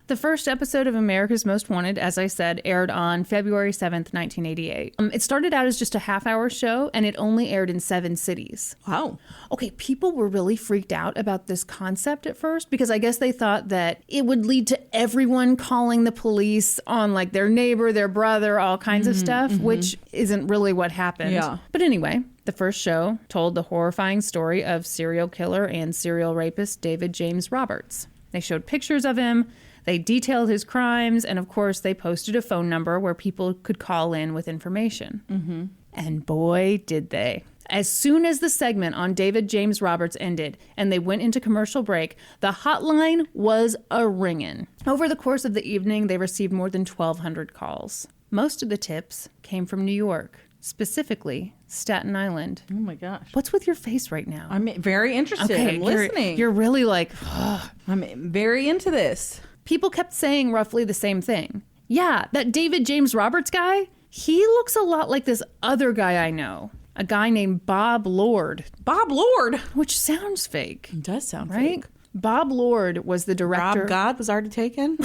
The first episode of America's Most Wanted, as I said, aired on February 7th, 1988. It started out as just a half-hour show, and it only aired in 7 cities. Wow. Okay, people were really freaked out about this concept at first because I guess they thought that it would lead to everyone calling the police on like their neighbor, their brother, all kinds of stuff, which isn't really what happened. Yeah. But anyway, the first show told the horrifying story of serial killer and serial rapist David James Roberts. They showed pictures of him, they detailed his crimes, and of course they posted a phone number where people could call in with information. And boy, did they. As soon as the segment on David James Roberts ended and they went into commercial break, the hotline was a-ringin'. Over the course of the evening, they received more than 1,200 calls. Most of the tips came from New York, specifically Staten Island. Oh my gosh. What's with your face right now? I'm very interested. Okay, I'm listening. You're really like, ugh. I'm very into this. People kept saying roughly the same thing. Yeah, that David James Roberts guy, he looks a lot like this other guy I know. A guy named Bob Lord. Bob Lord? Which sounds fake. It does sound right? fake. Bob Lord was the director. Rob God was already taken?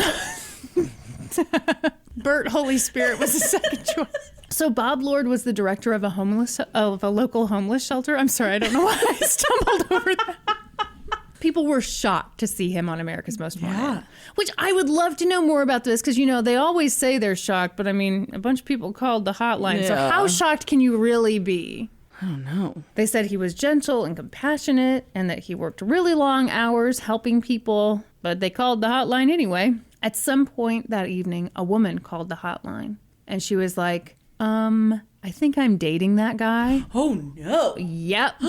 Bert Holy Spirit was the second choice. So Bob Lord was the director of a local homeless shelter. I'm sorry, I don't know why I stumbled over that. People were shocked to see him on America's Most Wanted. Yeah. Which I would love to know more about this because, they always say they're shocked, but I mean, a bunch of people called the hotline. Yeah. So how shocked can you really be? I don't know. They said he was gentle and compassionate and that he worked really long hours helping people, but they called the hotline anyway. At some point that evening, a woman called the hotline and she was like, I think I'm dating that guy. Oh, no. Yep.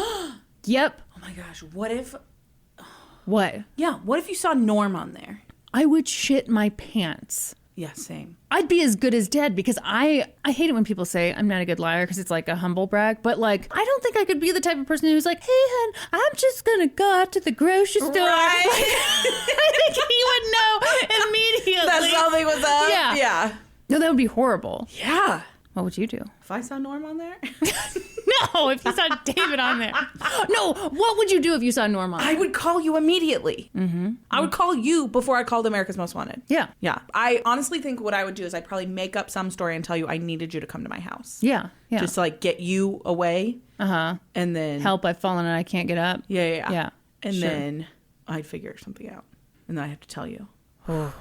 Yep. Oh, my gosh. What if... What? Yeah, what if you saw Norm on there? I would shit my pants. Yeah, same. I'd be as good as dead because I hate it when people say I'm not a good liar because it's like a humble brag. But like, I don't think I could be the type of person who's like, hey, hon, I'm just going to go out to the grocery store. Right. Like, I think he would know immediately. That something was up. Yeah. Yeah. No, that would be horrible. Yeah. What would you do? If I saw Norm on there? No, if you saw David on there. No, what would you do if you saw Norm on there? I would call you immediately. Mm-hmm. I would call you before I called America's Most Wanted. Yeah. Yeah. I honestly think what I would do is I'd probably make up some story and tell you I needed you to come to my house. Yeah. Yeah. Just to like get you away. Uh-huh. And then... Help, I've fallen and I can't get up. Yeah. Yeah. And then I'd figure something out. And then I have to tell you. Oh.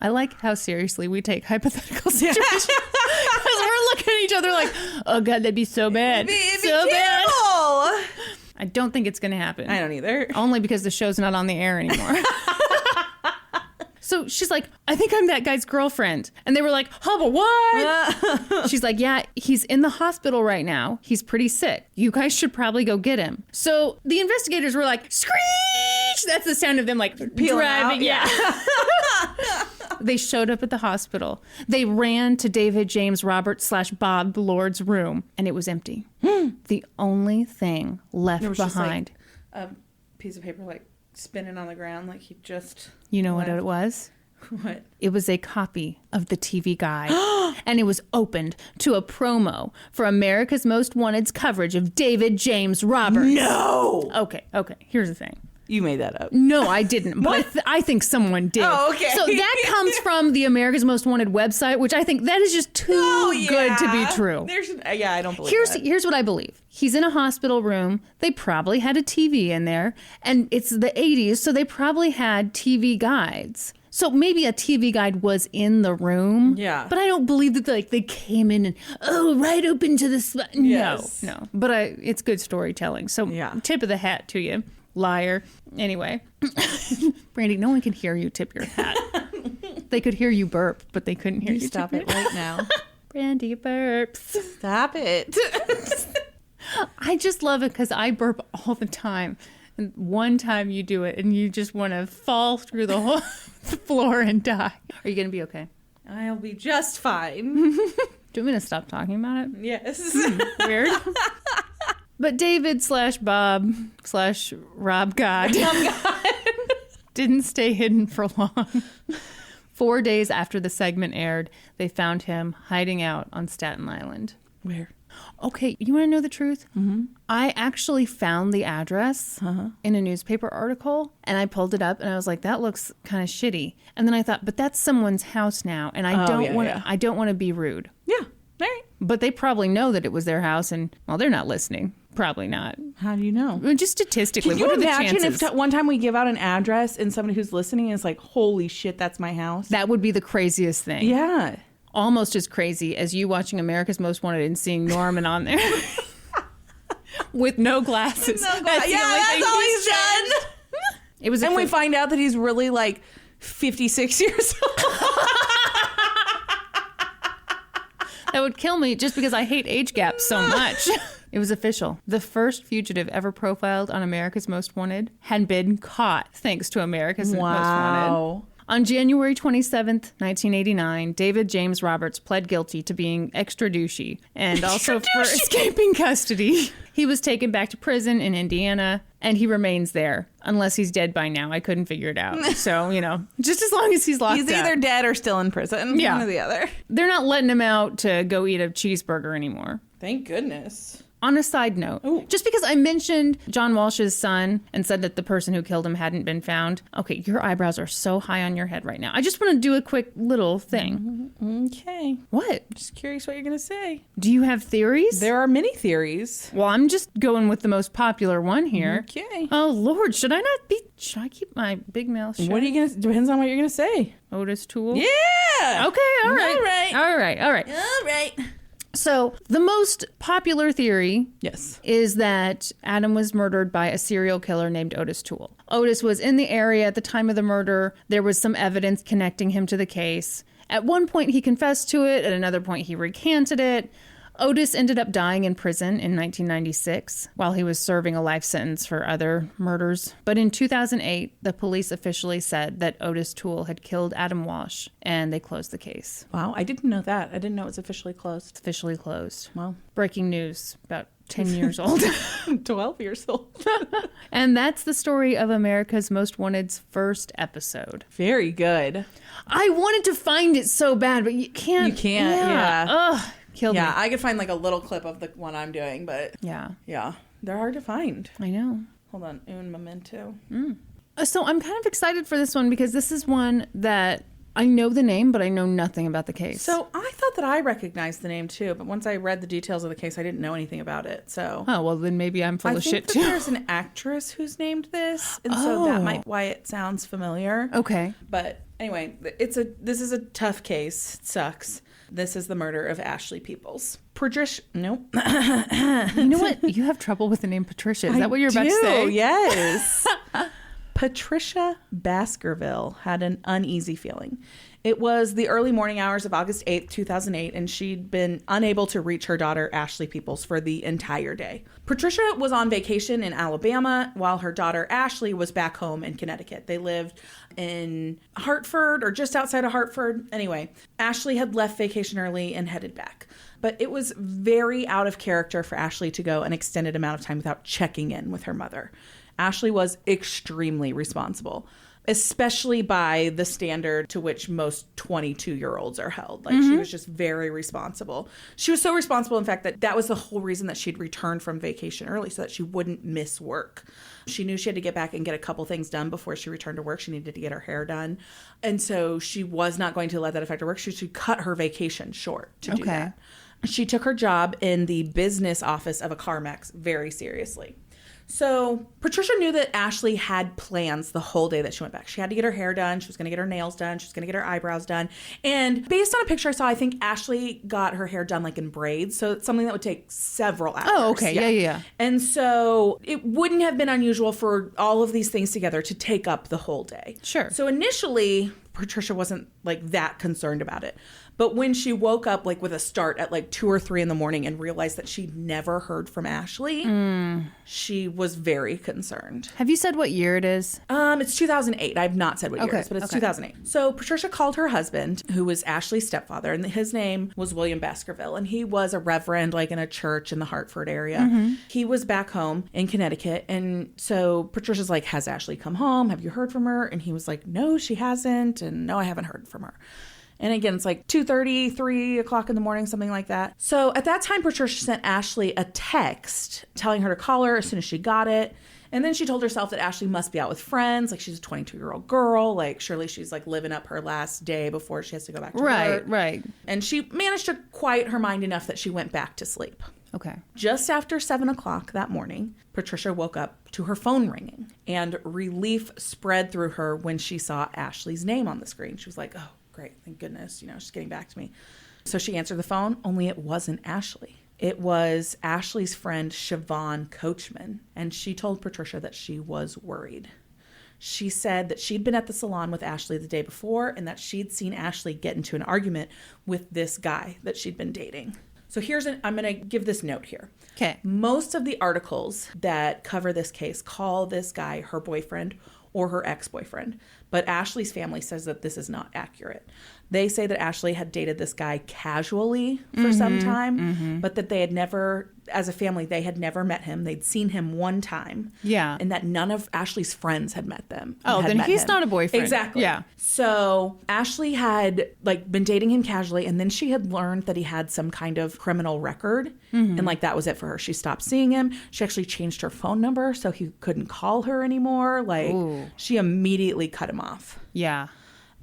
I like how seriously we take hypothetical situations. Because we're looking at each other like, oh God, that'd be so bad. It'd so be bad. terrible. I don't think it's going to happen. I don't either. Only because the show's not on the air anymore. So she's like, I think I'm that guy's girlfriend. And they were like, oh, but what? She's like, yeah, he's in the hospital right now. He's pretty sick. You guys should probably go get him. So the investigators were like, screech! That's the sound of them like peeling driving. out, Yeah. They showed up at the hospital. They ran to David James Robert / Bob Lord's room, and it was empty. The only thing left behind. Just like a piece of paper like spinning on the ground like he just... You know what it was? What? It was a copy of the TV Guide, and it was opened to a promo for America's Most Wanted's coverage of David James Roberts. No! Okay. Here's the thing. You made that up. No, I didn't, but I think someone did. Oh, okay. So that comes from the America's Most Wanted website, which I think that is just too good to be true. I don't believe that. Here's what I believe. He's in a hospital room. They probably had a TV in there, and it's the 80s, so they probably had TV guides. So maybe a TV guide was in the room. Yeah. But I don't believe that they came in and, right open to the spot. Yes. No. But it's good storytelling. So tip of the hat to you. Liar. Anyway. Brandi, no one can hear you tip your hat. They could hear you burp, but they couldn't hear you stop tip it right now. Brandi burps. Stop it. I just love it because I burp all the time. And one time you do it and you just want to fall through the whole floor and die. Are you going to be okay? I'll be just fine. Do you want me to stop talking about it? Yes. Weird. But David / Bob / Rob God didn't stay hidden for long. 4 days after the segment aired, they found him hiding out on Staten Island. Where? Okay, you want to know the truth? Mm-hmm. I actually found the address in a newspaper article, and I pulled it up, and I was like, that looks kind of shitty. And then I thought, but that's someone's house now, and I don't want to be rude. Yeah, all right. But they probably know that it was their house, and, well, they're not listening. Probably not. How do you know? Just statistically, Can what you are the imagine chances? if one time we give out an address and somebody who's listening is like, holy shit, that's my house? That would be the craziest thing. Yeah. Almost as crazy as you watching America's Most Wanted and seeing Norman on there. With no glasses. That's all he's done. It was, and we find out that he's really like 56 years old. That would kill me just because I hate age gaps so much. It was official. The first fugitive ever profiled on America's Most Wanted had been caught thanks to America's Most Wanted. On January 27th, 1989, David James Roberts pled guilty to being extra douchey and also for escaping custody. He was taken back to prison in Indiana, and he remains there, unless he's dead by now. I couldn't figure it out. So, just as long as he's locked up. He's either dead or still in prison. Yeah. One or the other. They're not letting him out to go eat a cheeseburger anymore. Thank goodness. On a side note, just because I mentioned John Walsh's son and said that the person who killed him hadn't been found, okay, your eyebrows are so high on your head right now. I just want to do a quick little thing. Okay. What? Just curious what you're going to say. Do you have theories? There are many theories. Well, I'm just going with the most popular one here. Okay. Oh, Lord, should I keep my big mouth shut? What are you going to, depends on what you're going to say. Otis Toole? Yeah. Okay, all right. All right. So the most popular theory is that Adam was murdered by a serial killer named Otis Toole. Otis was in the area at the time of the murder. There was some evidence connecting him to the case. At one point, he confessed to it. At another point, he recanted it. Otis ended up dying in prison in 1996 while he was serving a life sentence for other murders. But in 2008, the police officially said that Otis Toole had killed Adam Walsh, and they closed the case. Wow, I didn't know that. I didn't know it was officially closed. It's officially closed. Wow. Breaking news, about 10 years old. 12 years old. And that's the story of America's Most Wanted's first episode. Very good. I wanted to find it so bad, but you can't. You can't, yeah. Ugh, killed me. Yeah, I could find like a little clip of the one I'm doing, but Yeah. They're hard to find. I know. Hold on. Un momento. So I'm kind of excited for this one because this is one that I know the name, but I know nothing about the case. So I thought that I recognized the name too, but once I read the details of the case, I didn't know anything about it. So Oh, well, then maybe I'm full of shit too. I think there's an actress who's named this, and so that might why it sounds familiar. Okay. But anyway, this is a tough case. It sucks. This is the murder of Ashley Peoples. Patricia. Nope. You know what? You have trouble with the name Patricia. Is that what you're about to say? Yes. Patricia Baskerville had an uneasy feeling. It was the early morning hours of August 8th, 2008, and she'd been unable to reach her daughter, Ashley Peoples, for the entire day. Patricia was on vacation in Alabama while her daughter, Ashley, was back home in Connecticut. They lived in Hartford or just outside of Hartford. Anyway, Ashley had left vacation early and headed back. But it was very out of character for Ashley to go an extended amount of time without checking in with her mother. Ashley was extremely responsible, especially by the standard to which most 22-year-olds are held. Like, she was just very responsible. She was so responsible, in fact, that was the whole reason that she'd returned from vacation early, so that she wouldn't miss work. She knew she had to get back and get a couple things done before she returned to work. She needed to get her hair done. And so she was not going to let that affect her work. She should cut her vacation short to do that. She took her job in the business office of a CarMax very seriously. So Patricia knew that Ashley had plans the whole day that she went back. She had to get her hair done. She was going to get her nails done. She was going to get her eyebrows done. And based on a picture I saw, I think Ashley got her hair done like in braids. So it's something that would take several hours. Oh, okay. Yeah. And so it wouldn't have been unusual for all of these things together to take up the whole day. Sure. So initially, Patricia wasn't like that concerned about it. But when she woke up like with a start at like 2 or 3 in the morning and realized that she'd never heard from Ashley, she was very concerned. Have you said what year it is? It's 2008. I've not said what year it is, but it's 2008. So Patricia called her husband, who was Ashley's stepfather, and his name was William Baskerville, and he was a reverend like in a church in the Hartford area. He was back home in Connecticut, and so Patricia's like, has Ashley come home? Have you heard from her? And he was like, no, she hasn't, and no, I haven't heard from her. And again, it's like 2:30, 3 o'clock in the morning, something like that. So at that time, Patricia sent Ashley a text telling her to call her as soon as she got it. And then she told herself that Ashley must be out with friends. Like, she's a 22-year-old girl. Like, surely she's like living up her last day before she has to go back to work. Right. And she managed to quiet her mind enough that she went back to sleep. Okay. Just after 7 o'clock that morning, Patricia woke up to her phone ringing. And relief spread through her when she saw Ashley's name on the screen. She was like, oh, great, thank goodness, she's getting back to me. So she answered the phone, only it wasn't Ashley. It was Ashley's friend, Siobhan Coachman, and she told Patricia that she was worried. She said that she'd been at the salon with Ashley the day before and that she'd seen Ashley get into an argument with this guy that she'd been dating. So I'm going to give this note here. Okay. Most of the articles that cover this case call this guy her boyfriend or her ex-boyfriend. But Ashley's family says that this is not accurate. They say that Ashley had dated this guy casually for some time, but that they had never, as a family, they had never met him. They'd seen him one time. Yeah. And that none of Ashley's friends had met them. Oh, then he's not a boyfriend. Exactly. Yeah. So Ashley had been dating him casually, and then she had learned that he had some kind of criminal record. And that was it for her. She stopped seeing him. She actually changed her phone number so he couldn't call her anymore. She immediately cut him off. Yeah.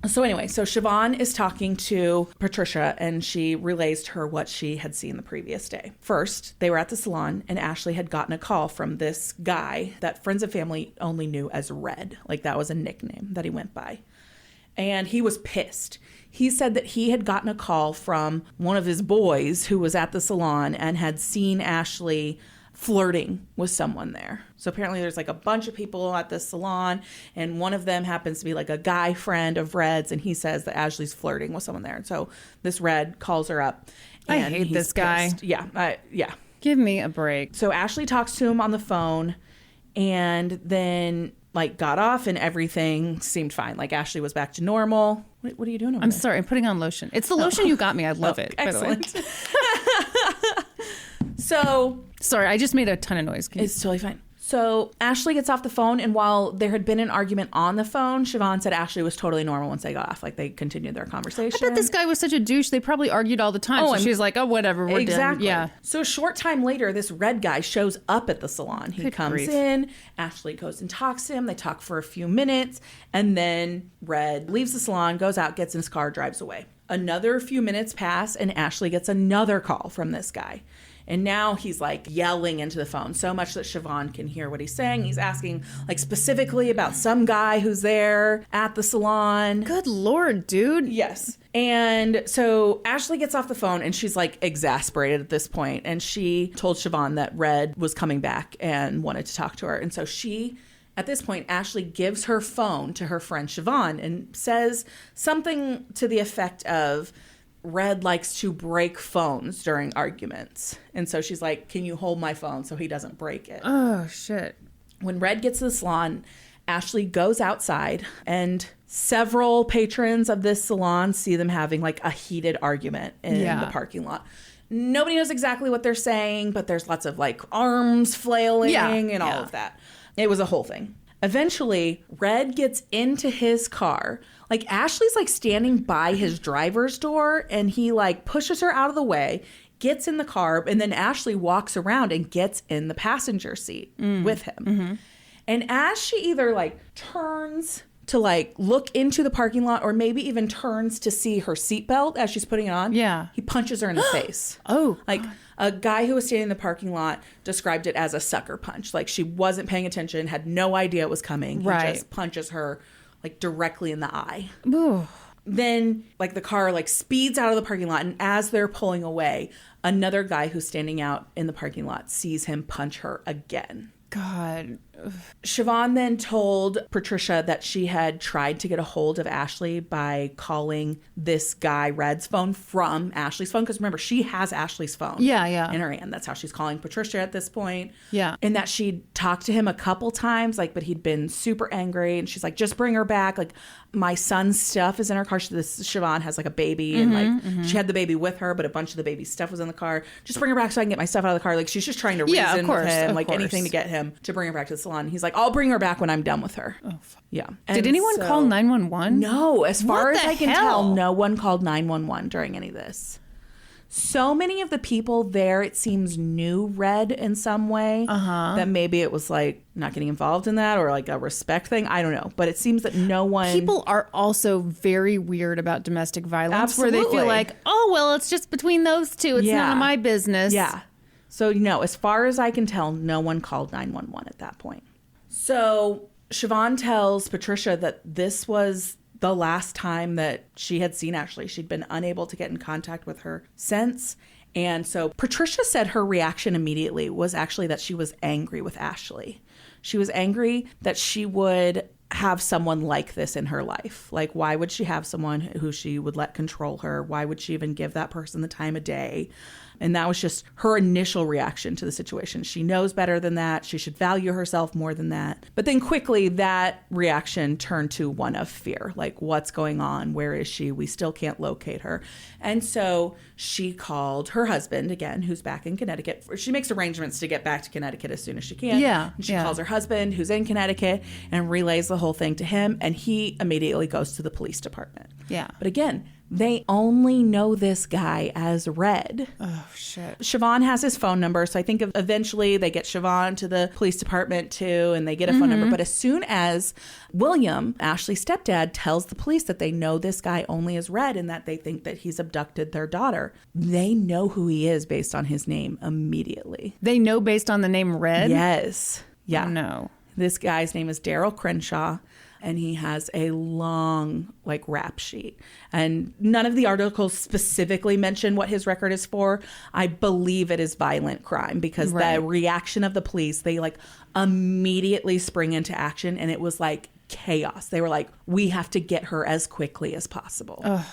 So anyway, Siobhan is talking to Patricia, and she relays to her what she had seen the previous day. First, they were at the salon, and Ashley had gotten a call from this guy that friends and family only knew as Red. That was a nickname that he went by. And he was pissed. He said that he had gotten a call from one of his boys who was at the salon and had seen Ashley flirting with someone there. So apparently there's a bunch of people at this salon, and one of them happens to be a guy friend of Red's, and he says that Ashley's flirting with someone there. And so this Red calls her up. I hate this guy. Pissed. Yeah. Give me a break. So Ashley talks to him on the phone and then like got off and everything seemed fine. Like Ashley was back to normal. What are you doing over I'm there? sorry. I'm putting on lotion. It's the lotion you got me. I love it. Excellent. By the way. So sorry. I just made a ton of noise. it's totally fine. So Ashley gets off the phone, and while there had been an argument on the phone, Siobhan said Ashley was totally normal once they got off. Like, they continued their conversation. I bet this guy was such a douche. They probably argued all the time. So she's like, oh, whatever, we're done. Yeah. So a short time later, this red guy shows up at the salon. He comes in. Ashley goes and talks to him. They talk for a few minutes. And then Red leaves the salon, goes out, gets in his car, drives away. Another few minutes pass, and Ashley gets another call from this guy. And now he's like yelling into the phone so much that Siobhan can hear what he's saying. He's asking like specifically about some guy who's there at the salon. Good Lord, dude. Yes. And so Ashley gets off the phone and she's like exasperated at this point. And she told Siobhan that Red was coming back and wanted to talk to her. And so at this point, Ashley gives her phone to her friend Siobhan and says something to the effect of, Red likes to break phones during arguments. And so she's like, can you hold my phone so he doesn't break it? Oh, shit. When Red gets to the salon, Ashley goes outside and several patrons of this salon see them having like a heated argument in the parking lot. Nobody knows exactly what they're saying, but there's lots of like arms flailing and all of that. It was a whole thing. Eventually, Red gets into his car. Like, Ashley's, like, standing by his driver's door, and he, like, pushes her out of the way, gets in the car, and then Ashley walks around and gets in the passenger seat with him. Mm-hmm. And as she either, like, turns to, like, look into the parking lot or maybe even turns to see her seatbelt as she's putting it on, he punches her in the face. Like, a guy who was standing in the parking lot described it as a sucker punch. Like, she wasn't paying attention, had no idea it was coming. He just punches her, like, directly in the eye. Ooh. Then, like, the car, like, speeds out of the parking lot, and as they're pulling away, another guy who's standing out in the parking lot sees him punch her again. God. Siobhan then told Patricia that she had tried to get a hold of Ashley by calling this guy Red's phone from Ashley's phone. Because remember, she has Ashley's phone in her hand. That's how she's calling Patricia at this point. Yeah. And that she'd talked to him a couple times, like, but he'd been super angry. And she's like, just bring her back. Like, my son's stuff is in her car. Siobhan has like a baby and she had the baby with her, but a bunch of the baby's stuff was in the car. Just bring her back so I can get my stuff out of the car. Like, she's just trying to reason with him, like anything to get him to bring her back to the salon. He's like, I'll bring her back when I'm done with her. Oh, fuck. Yeah. Did anyone call 911? No. As far as I can tell, no one called 911 during any of this. So many of the people there, it seems, knew Red in some way. That maybe it was like not getting involved in that or like a respect thing. I don't know. But it seems that no one... People are also very weird about domestic violence. Absolutely. Where they feel like, oh, well, it's just between those two. It's none of my business. Yeah. So, no, as far as I can tell, no one called 911 at that point. So Siobhan tells Patricia that this was the last time that she had seen Ashley. She'd been unable to get in contact with her since. And so Patricia said her reaction immediately was actually that she was angry with Ashley. She was angry that she would have someone like this in her life. Like, why would she have someone who she would let control her? Why would she even give that person the time of day? And that was just her initial reaction to the situation. She knows better than that. She should value herself more than that. But then quickly that reaction turned to one of fear. Like, what's going on? Where is she? We still can't locate her. And so she called her husband, again, who's back in Connecticut. She makes arrangements to get back to Connecticut as soon as she can. Yeah. And she calls her husband, who's in Connecticut, and relays the whole thing to him. And he immediately goes to the police department. Yeah. But again, they only know this guy as Red. Oh, shit. Siobhan has his phone number. So I think eventually they get Siobhan to the police department too, and they get a phone number. But as soon as William, Ashley's stepdad, tells the police that they know this guy only as Red and that they think that he's abducted their daughter, they know who he is based on his name immediately. They know based on the name Red? Yes. Yeah. Oh, no. This guy's name is Darryl Crenshaw. And he has a long, like, rap sheet. And none of the articles specifically mention what his record is for. I believe it is violent crime because the reaction of the police, they, like, immediately spring into action. And it was, like, chaos. They were like, we have to get her as quickly as possible. Ugh.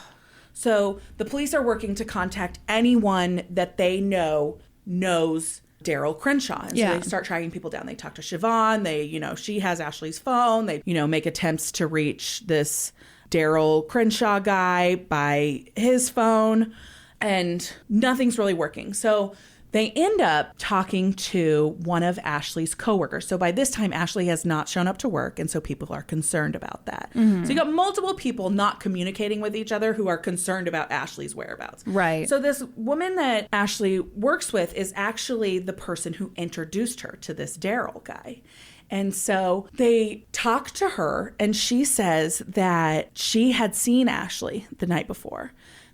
So the police are working to contact anyone that they know knows Darryl Crenshaw. And so they start tracking people down. They talk to Siobhan. They, she has Ashley's phone. They, make attempts to reach this Darryl Crenshaw guy by his phone, and nothing's really working. So they end up talking to one of Ashley's coworkers. So by this time, Ashley has not shown up to work, and so people are concerned about that. Mm-hmm. So you got multiple people not communicating with each other who are concerned about Ashley's whereabouts. Right. So this woman that Ashley works with is actually the person who introduced her to this Darryl guy. And so they talk to her, and she says that she had seen Ashley the night before,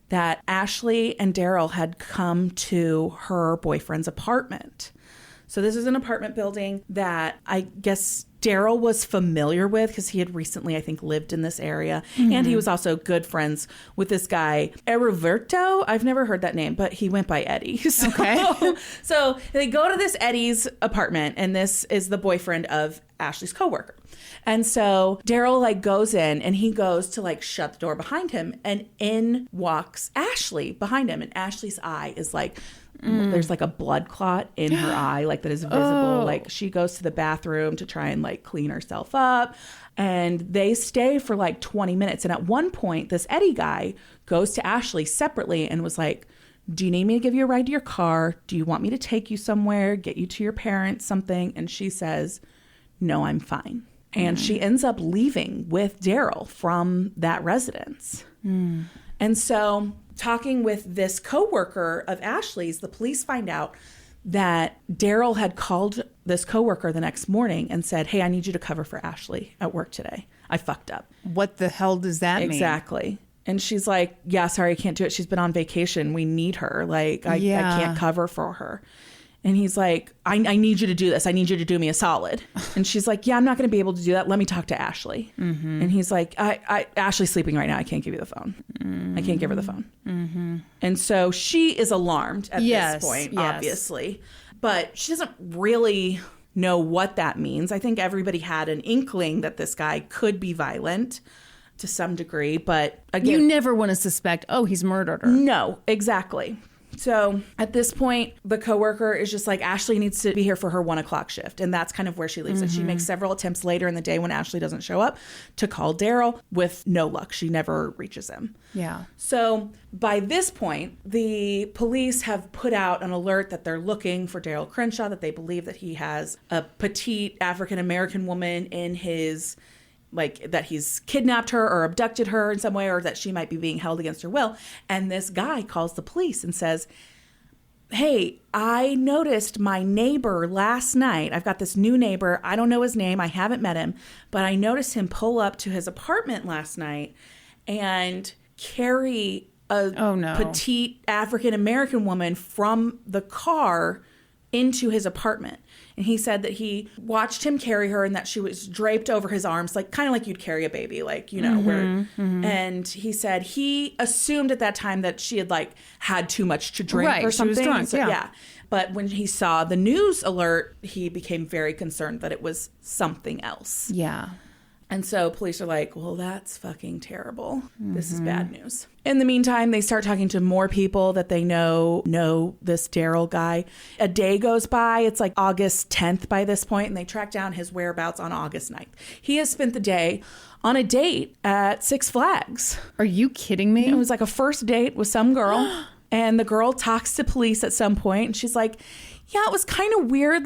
that Ashley and Darryl had come to her boyfriend's apartment. So this is an apartment building that I guess Darryl was familiar with because he had recently, I think, lived in this area. Mm-hmm. And he was also good friends with this guy, Eriverto. I've never heard that name, but he went by Eddie. So, okay. So they go to this Eddie's apartment, and this is the boyfriend of Ashley's coworker. And so Darryl goes in, and he goes to shut the door behind him, and in walks Ashley behind him. And Ashley's eye is there's a blood clot in her eye, that is visible. Oh. She goes to the bathroom to try and clean herself up, and they stay for 20 minutes. And at one point, this Eddie guy goes to Ashley separately and was like, do you need me to give you a ride to your car? Do you want me to take you somewhere, get you to your parents, something? And she says, no, I'm fine. And she ends up leaving with Darryl from that residence. Mm. And so talking with this coworker of Ashley's, the police find out that Darryl had called this coworker the next morning and said, hey, I need you to cover for Ashley at work today. I fucked up. What the hell does that mean? Exactly. And she's like, yeah, sorry, I can't do it. She's been on vacation. We need her. I can't cover for her. And he's like, I need you to do this. I need you to do me a solid. And she's like, yeah, I'm not going to be able to do that. Let me talk to Ashley. Mm-hmm. And he's like, Ashley's sleeping right now. I can't give you the phone. Mm-hmm. I can't give her the phone. Mm-hmm. And so she is alarmed at this point, obviously. But she doesn't really know what that means. I think everybody had an inkling that this guy could be violent to some degree. But again, you never want to suspect, he's murdered her. No, exactly. So at this point, the coworker is just like, Ashley needs to be here for her 1:00 shift. And that's kind of where she leaves it. She makes several attempts later in the day when Ashley doesn't show up to call Darryl with no luck. She never reaches him. Yeah. So by this point, the police have put out an alert that they're looking for Darryl Crenshaw, that they believe that he has a petite African-American woman in his... that he's kidnapped her or abducted her in some way, or that she might be being held against her will. And this guy calls the police and says, hey, I noticed my neighbor last night. I've got this new neighbor. I don't know his name. I haven't met him, but I noticed him pull up to his apartment last night and carry a petite African-American woman from the car into his apartment. And he said that he watched him carry her and that she was draped over his arms, kind of like you'd carry a baby, and he said he assumed at that time that she had had too much to drink or something. She was drunk, But when he saw the news alert, he became very concerned that it was something else. Yeah. And so police are like, well, that's fucking terrible. This is bad news. In the meantime, they start talking to more people that they know this Darryl guy. A day goes by. It's August 10th by this point, and they track down his whereabouts on August 9th. He has spent the day on a date at Six Flags. Are you kidding me? It was a first date with some girl, and the girl talks to police at some point, and she's like, yeah, it was kind of weird.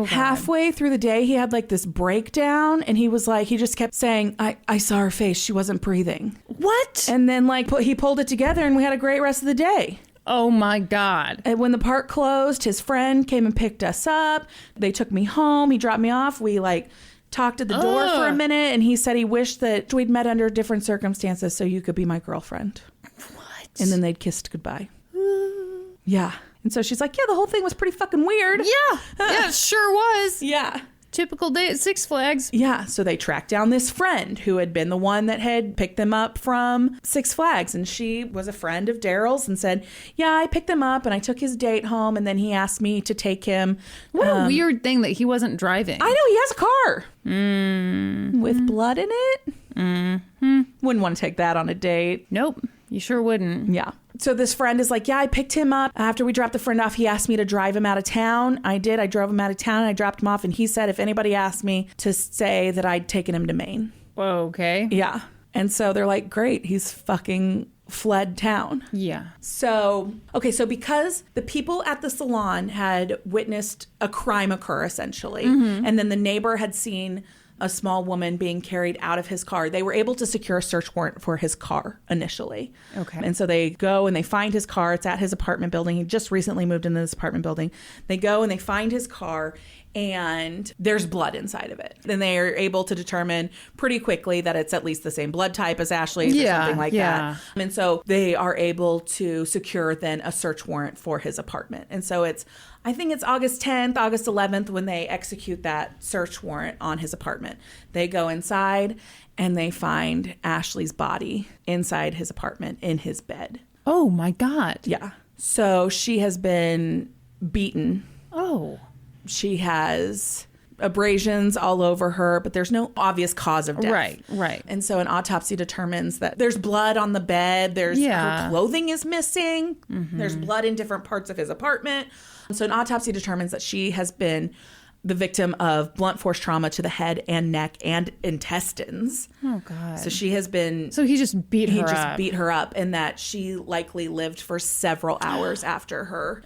Halfway through the day, he had this breakdown, and he was he just kept saying, I saw her face. She wasn't breathing. What? And then he pulled it together, and we had a great rest of the day. Oh my God. And when the park closed, his friend came and picked us up. They took me home. He dropped me off. We talked at the door for a minute, and he said he wished that we'd met under different circumstances so you could be my girlfriend. What? And then they'd kissed goodbye. Yeah. And so she's like, yeah, the whole thing was pretty fucking weird. Yeah. Yeah, it sure was. Yeah. Typical day at Six Flags. Yeah. So they tracked down this friend who had been the one that had picked them up from Six Flags. And she was a friend of Darryl's and said, yeah, I picked him up and I took his date home. And then he asked me to take him. What a weird thing that he wasn't driving. I know. He has a car. With blood in it. Wouldn't want to take that on a date. Nope. You sure wouldn't. Yeah. So this friend is like, yeah, I picked him up. After we dropped the friend off, he asked me to drive him out of town. I did. I drove him out of town and I dropped him off. And he said if anybody asked me to say that I'd taken him to Maine. Whoa, okay. Yeah. And so they're like, great, he's fucking fled town. Yeah. So, okay, so because the people at the salon had witnessed a crime occur, essentially, and then the neighbor had seen a small woman being carried out of his car, they were able to secure a search warrant for his car initially. Okay. And so they go and they find his car. It's at his apartment building. He just recently moved into this apartment building. They go and they find his car, and there's blood inside of it. Then they are able to determine pretty quickly that it's at least the same blood type as Ashley's or something like that. And so they are able to secure then a search warrant for his apartment. And so I think it's August 10th, August 11th when they execute that search warrant on his apartment. They go inside and they find Ashley's body inside his apartment in his bed. Oh my God. Yeah. So she has been beaten. Oh. She has abrasions all over her, but there's no obvious cause of death. Right. And so an autopsy determines that there's blood on the bed. Her clothing is missing. There's blood in different parts of his apartment. So an autopsy determines that she has been the victim of blunt force trauma to the head and neck and intestines. Oh, God. So she has been... So he just beat her up, and that she likely lived for several hours after her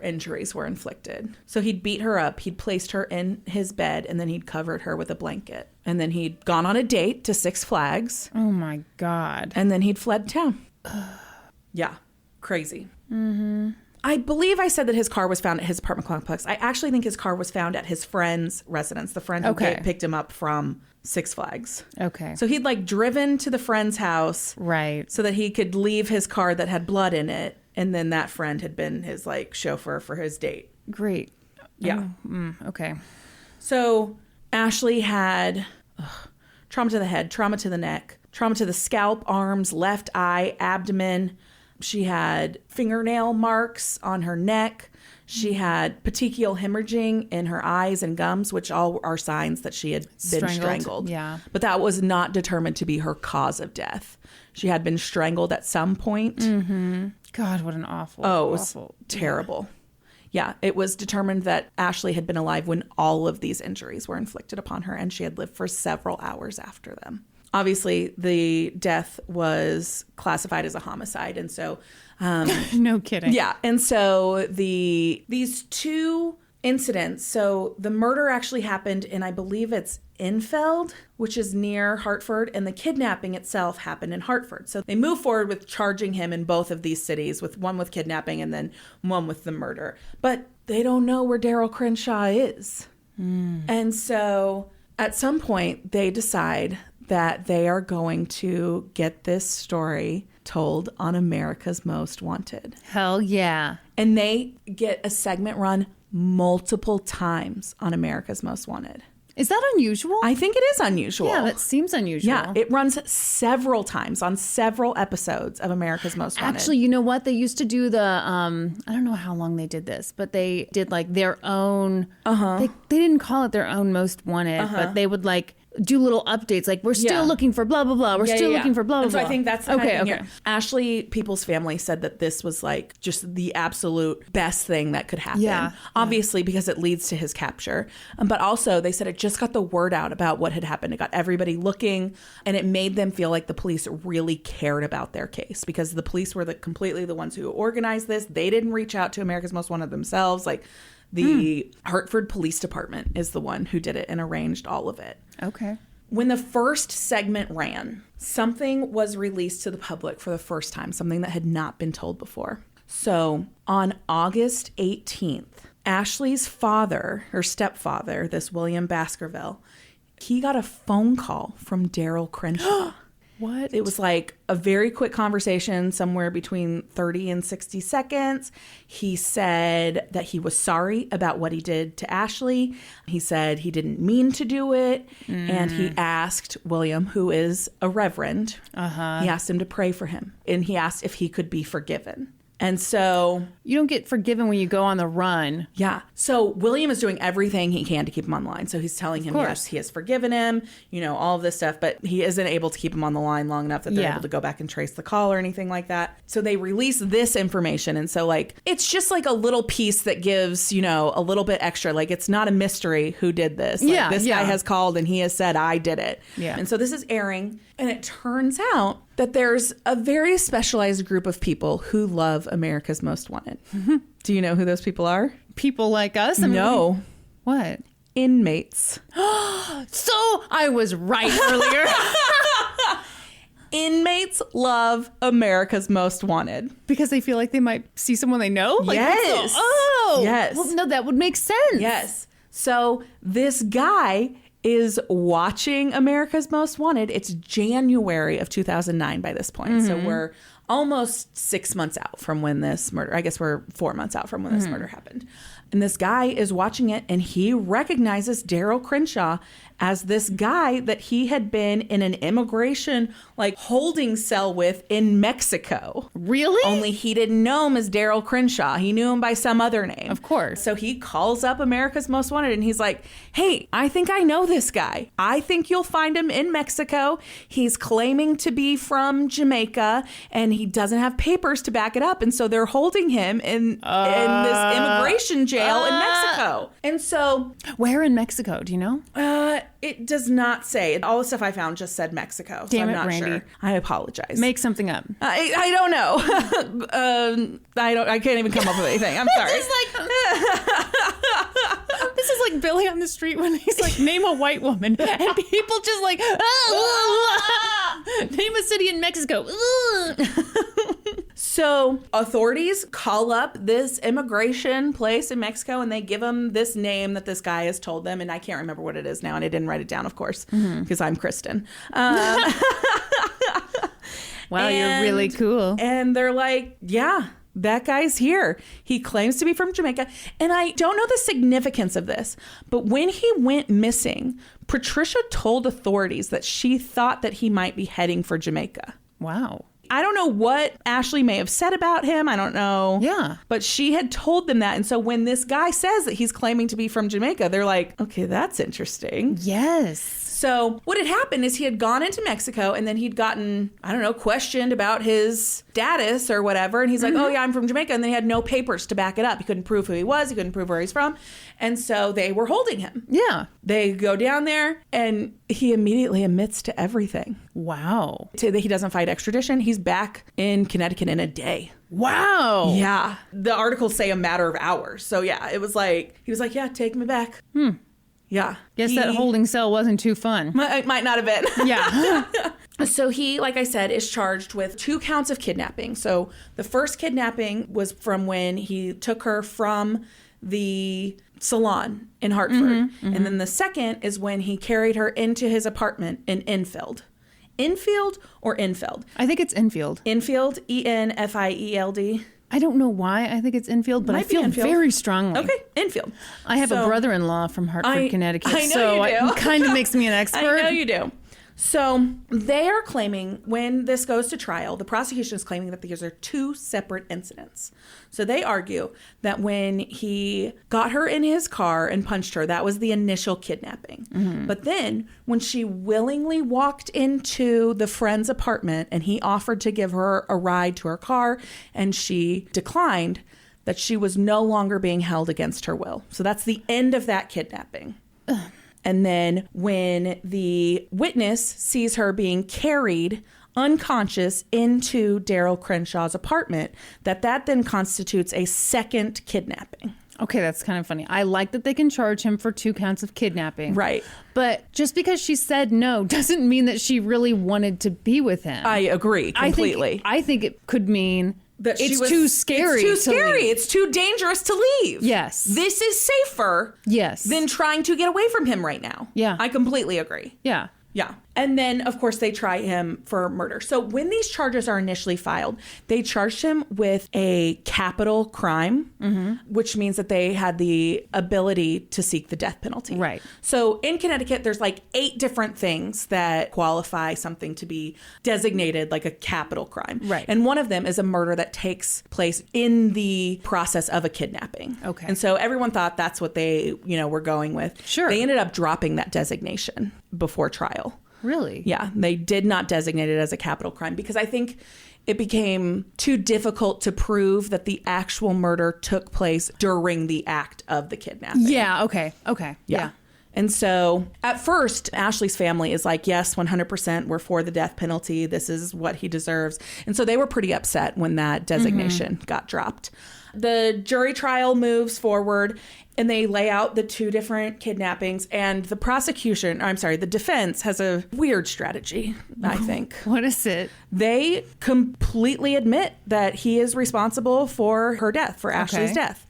injuries were inflicted. So he'd beat her up, he'd placed her in his bed, and then he'd covered her with a blanket. And then he'd gone on a date to Six Flags. Oh, my God. And then he'd fled town. Yeah. Crazy. I believe I said that his car was found at his apartment complex. I actually think his car was found at his friend's residence, the friend who picked him up from Six Flags. Okay. So he'd like driven to the friend's house. Right. So that he could leave his car that had blood in it. And then that friend had been his like chauffeur for his date. Great. Yeah. Okay. So Ashley had trauma to the head, trauma to the neck, trauma to the scalp, arms, left eye, abdomen. She had fingernail marks on her neck. She had petechial hemorrhaging in her eyes and gums, which all are signs that she had been strangled. Yeah. But that was not determined to be her cause of death. She had been strangled at some point. God, what an awful. It was terrible. Yeah, it was determined that Ashley had been alive when all of these injuries were inflicted upon her, and she had lived for several hours after them. Obviously, the death was classified as a homicide, and so... no kidding. Yeah, and so these two incidents, so the murder actually happened in, I believe it's Infeld, which is near Hartford, and the kidnapping itself happened in Hartford. So they move forward with charging him in both of these cities, with one with kidnapping and then one with the murder. But they don't know where Darryl Crenshaw is. And so at some point, they decide that they are going to get this story told on America's Most Wanted. Hell yeah. And they get a segment run multiple times on America's Most Wanted. Is that unusual? I think it is unusual. Yeah, that seems unusual. Yeah, it runs several times on several episodes of America's Most Wanted. Actually, you know what? They used to do the, I don't know how long they did this, but they did like their own, they didn't call it their own Most Wanted, but they would like do little updates like we're still looking for blah blah blah, we're still looking for blah blah and so blah. I think that's the kind of thing here. Ashley People's family said that this was like just the absolute best thing that could happen, obviously because it leads to his capture, but also they said it just got the word out about what had happened. It got everybody looking, and it made them feel like the police really cared about their case, because the police were completely the ones who organized this. They didn't reach out to America's Most Wanted themselves. Like the Hartford Police Department is the one who did it and arranged all of it. Okay. When the first segment ran, something was released to the public for the first time, something that had not been told before. So on August 18th, Ashley's father, her stepfather, this William Baskerville, he got a phone call from Darryl Crenshaw. What? It was like a very quick conversation, somewhere between 30 and 60 seconds. He said that he was sorry about what he did to Ashley. He said he didn't mean to do it. And he asked William, who is a reverend, he asked him to pray for him. And he asked if he could be forgiven. And so you don't get forgiven when you go on the run. Yeah. So William is doing everything he can to keep him on the line. So he's telling him, yes, he has forgiven him, all of this stuff, but he isn't able to keep him on the line long enough that they're able to go back and trace the call or anything like that. So they release this information. And so it's just like a little piece that gives, a little bit extra. Like, it's not a mystery who did this. This guy has called and he has said, I did it. Yeah. And so this is airing. And it turns out that there's a very specialized group of people who love America's Most Wanted. Do you know who those people are? People like us? No. What? Inmates. So I was right earlier. Inmates love America's Most Wanted. Because they feel like they might see someone they know? Yes. Yes. Well, no, that would make sense. Yes. So this guy is watching America's Most Wanted. It's January of 2009 by this point. So we're almost 6 months out from when this murder, I guess we're 4 months out from when this murder happened. And this guy is watching it and he recognizes Darryl Crenshaw as this guy that he had been in an immigration holding cell with in Mexico. Really? Only he didn't know him as Darryl Crenshaw. He knew him by some other name. Of course. So he calls up America's Most Wanted and he's like, hey, I think I know this guy. I think you'll find him in Mexico. He's claiming to be from Jamaica and he doesn't have papers to back it up. And so they're holding him in this immigration jail in Mexico. And so... Where in Mexico? Do you know? It does not say. All the stuff I found just said Mexico. Damn so I'm it, not Brandi. sure. I apologize. Make something up. I don't know. I can't even come up with anything. I'm sorry. This is like Billy on the street when he's name a white woman. And people just name a city in Mexico. So authorities call up this immigration place in Mexico and they give them this name that this guy has told them. And I can't remember what it is now. And I didn't write it down, of course, because I'm Kristin. Wow, you're really cool. And they're like, yeah, that guy's here. He claims to be from Jamaica. And I don't know the significance of this, but when he went missing, Patricia told authorities that she thought that he might be heading for Jamaica. Wow. I don't know what Ashley may have said about him. I don't know. Yeah. But she had told them that. And so when this guy says that he's claiming to be from Jamaica, they're like, okay, that's interesting. Yes. So what had happened is he had gone into Mexico and then he'd gotten, questioned about his status or whatever. And he's like, oh yeah, I'm from Jamaica. And then he had no papers to back it up. He couldn't prove who he was. He couldn't prove where he's from. And so they were holding him. Yeah. They go down there and he immediately admits to everything. Wow. He doesn't fight extradition. He's back in Connecticut in a day. Wow. Yeah. The articles say a matter of hours. So yeah, it was he was like, yeah, take me back. Yeah. Guess that holding cell wasn't too fun. It might not have been. Yeah. So he, like I said, is charged with 2 counts of kidnapping. So the first kidnapping was from when he took her from the salon in Hartford. And then the second is when he carried her into his apartment in Enfield. Enfield or Enfield? I think it's Enfield. Enfield, Enfield. I don't know why I think it's Enfield, but I feel very strongly. Okay, Enfield. I have a brother-in-law from Hartford, Connecticut. I know you do. It kind of makes me an expert. I know you do. So they are claiming when this goes to trial, the prosecution is claiming that these are 2 separate incidents. So they argue that when he got her in his car and punched her, that was the initial kidnapping. But then when she willingly walked into the friend's apartment and he offered to give her a ride to her car and she declined, that she was no longer being held against her will. So that's the end of that kidnapping. And then when the witness sees her being carried unconscious into Darryl Crenshaw's apartment, that then constitutes a second kidnapping. Okay, that's kind of funny. I like that they can charge him for 2 counts of kidnapping. Right. But just because she said no doesn't mean that she really wanted to be with him. I agree completely. I think it could mean... that it's too scary. It's too scary. It's too dangerous to leave. Yes. This is safer. Yes. Than trying to get away from him right now. Yeah. I completely agree. Yeah. Yeah. And then, of course, they try him for murder. So when these charges are initially filed, they charged him with a capital crime, which means that they had the ability to seek the death penalty. Right. So in Connecticut, there's like 8 different things that qualify something to be designated like a capital crime. Right. And one of them is a murder that takes place in the process of a kidnapping. Okay. And so everyone thought that's what they, were going with. Sure. They ended up dropping that designation before trial. Really? Yeah, they did not designate it as a capital crime because I think it became too difficult to prove that the actual murder took place during the act of the kidnapping. Yeah, okay. Yeah. And so at first, Ashley's family is like, yes, 100%, we're for the death penalty. This is what he deserves. And so they were pretty upset when that designation got dropped. The jury trial moves forward and they lay out the 2 different kidnappings, and the defense has a weird strategy, I think. What is it? They completely admit that he is responsible for her death, for Ashley's death.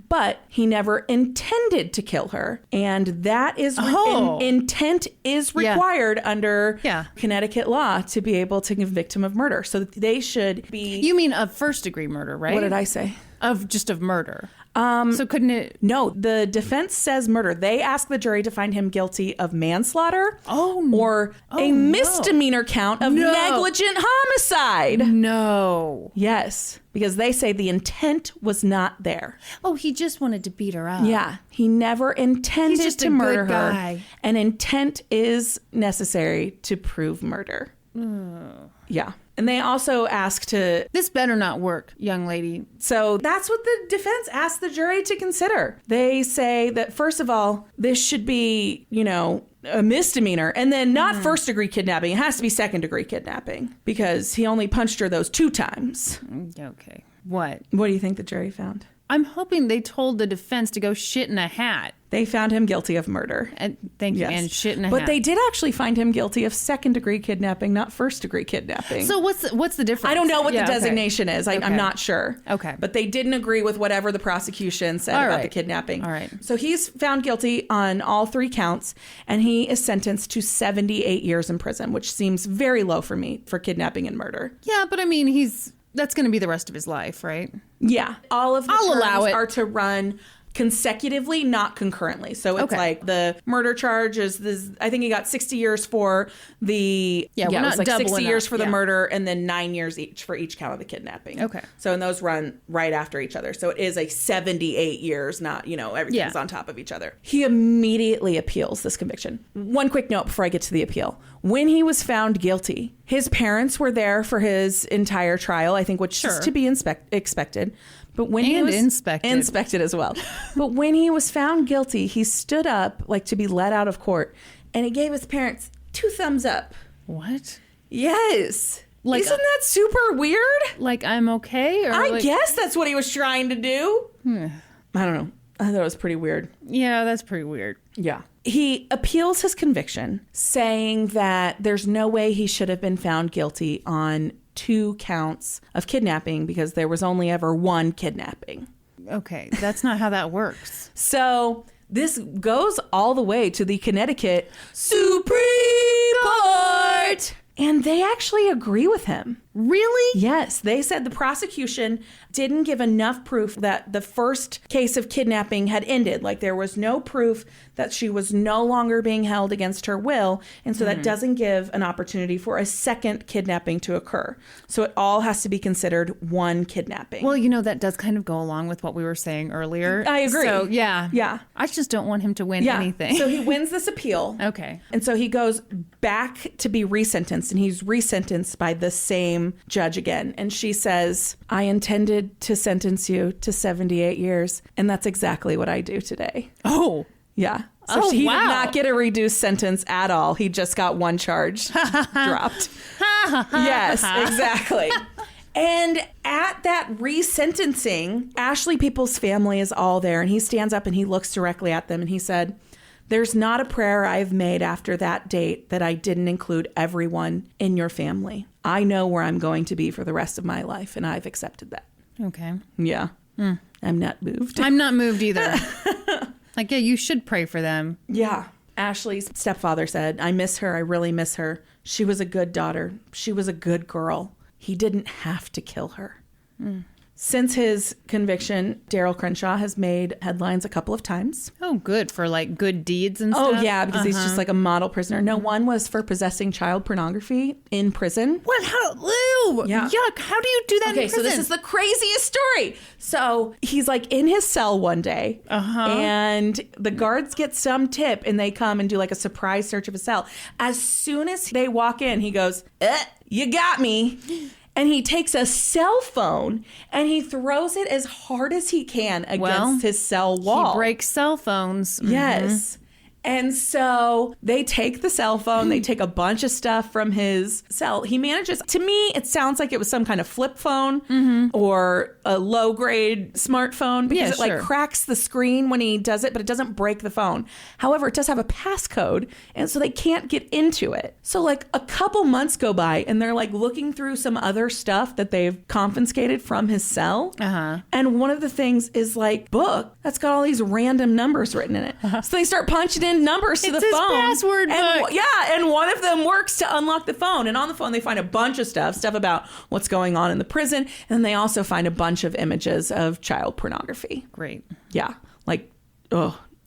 But he never intended to kill her. And that is intent is required under Connecticut law to be able to convict him of murder. So they should be... You mean of first degree murder, right? What did I say? Of murder. So couldn't it... No, the defense says murder. They ask the jury to find him guilty of manslaughter or a misdemeanor count of negligent homicide. No. Yes, because they say the intent was not there. Oh, he just wanted to beat her up. Yeah, he never intended to murder her. Guy. And intent is necessary to prove murder. Yeah. And they also ask to... This better not work, young lady. So that's what the defense asked the jury to consider. They say that, first of all, this should be, a misdemeanor. And then not first degree kidnapping. It has to be second degree kidnapping because he only punched her those 2 times. Okay. What? What do you think the jury found? I'm hoping they told the defense to go shit in a hat. They found him guilty of murder. And thank you, yes. and shit in a hat. But they did actually find him guilty of second-degree kidnapping, not first-degree kidnapping. So what's the difference? I don't know what the designation is. I'm not sure. Okay. But they didn't agree with whatever the prosecution said about the kidnapping. All right. So he's found guilty on all 3 counts, and he is sentenced to 78 years in prison, which seems very low for me for kidnapping and murder. Yeah, but I mean, that's going to be the rest of his life, right? Yeah. All of the I'll allow it. are to run consecutively, not concurrently. So it's like the murder charge is this, I think he got 60 years for the, it was like 60 years for the murder and then 9 years each for each count of the kidnapping. Okay. So, and those run right after each other. So it is a 78 years, not, everything's on top of each other. He immediately appeals this conviction. One quick note before I get to the appeal. When he was found guilty, his parents were there for his entire trial, I think, which is to be expected. But when he was inspected as well. But when he was found guilty, he stood up like to be let out of court, and he gave his parents 2 thumbs up. What? Yes. Isn't that super weird? Like I'm okay? Or I guess that's what he was trying to do. I don't know. I thought it was pretty weird. Yeah, that's pretty weird. Yeah. He appeals his conviction, saying that there's no way he should have been found guilty on 2 counts of kidnapping because there was only ever 1 kidnapping. Okay, that's not how that works. So this goes all the way to the Connecticut Supreme Court. And they actually agree with him. Really? Yes. They said the prosecution didn't give enough proof that the first case of kidnapping had ended. Like there was no proof that she was no longer being held against her will. And so that doesn't give an opportunity for a second kidnapping to occur. So it all has to be considered 1 kidnapping. Well, that does kind of go along with what we were saying earlier. I agree. So, yeah. Yeah. I just don't want him to win anything. So he wins this appeal. Okay. And so he goes back to be resentenced, and he's resentenced by the same judge again. And she says, I intended to sentence you to 78 years. And that's exactly what I do today. Oh. Yeah. So he did not get a reduced sentence at all. He just got 1 charge dropped. Yes, exactly. And at that resentencing, Ashley Peoples' family is all there. And he stands up and he looks directly at them and he said, there's not a prayer I've made after that date that I didn't include everyone in your family. I know where I'm going to be for the rest of my life, and I've accepted that. Okay. Yeah. I'm not moved. I'm not moved either. Like, yeah, you should pray for them. Yeah. Ashley's stepfather said, I miss her. I really miss her. She was a good daughter. She was a good girl. He didn't have to kill her. Since his conviction, Darryl Crenshaw has made headlines a couple of times. Oh, good. For like good deeds and stuff? Oh, yeah, because he's just like a model prisoner. No, one was for possessing child pornography in prison. What? How? Ew! Yeah. Yuck. How do you do that in prison? So this is the craziest story. So he's like in his cell one day, and the guards get some tip, and they come and do like a surprise search of his cell. As soon as they walk in, he goes, you got me. And he takes a cell phone and he throws it as hard as he can against his cell wall. He breaks cell phones. Yes. And so they take the cell phone, they take a bunch of stuff from his cell. He manages, to me, it sounds like it was some kind of flip phone or a low grade smartphone because it like cracks the screen when he does it, but it doesn't break the phone. However, it does have a passcode, and so they can't get into it. So like a couple months go by and they're like looking through some other stuff that they've confiscated from his cell. And one of the things is like book that's got all these random numbers written in it. So they start punching in numbers to the phone. It's his password book. And one of them works to unlock the phone. And on the phone, they find a bunch of stuff about what's going on in the prison. And they also find a bunch of images of child pornography. Great. Yeah. Like,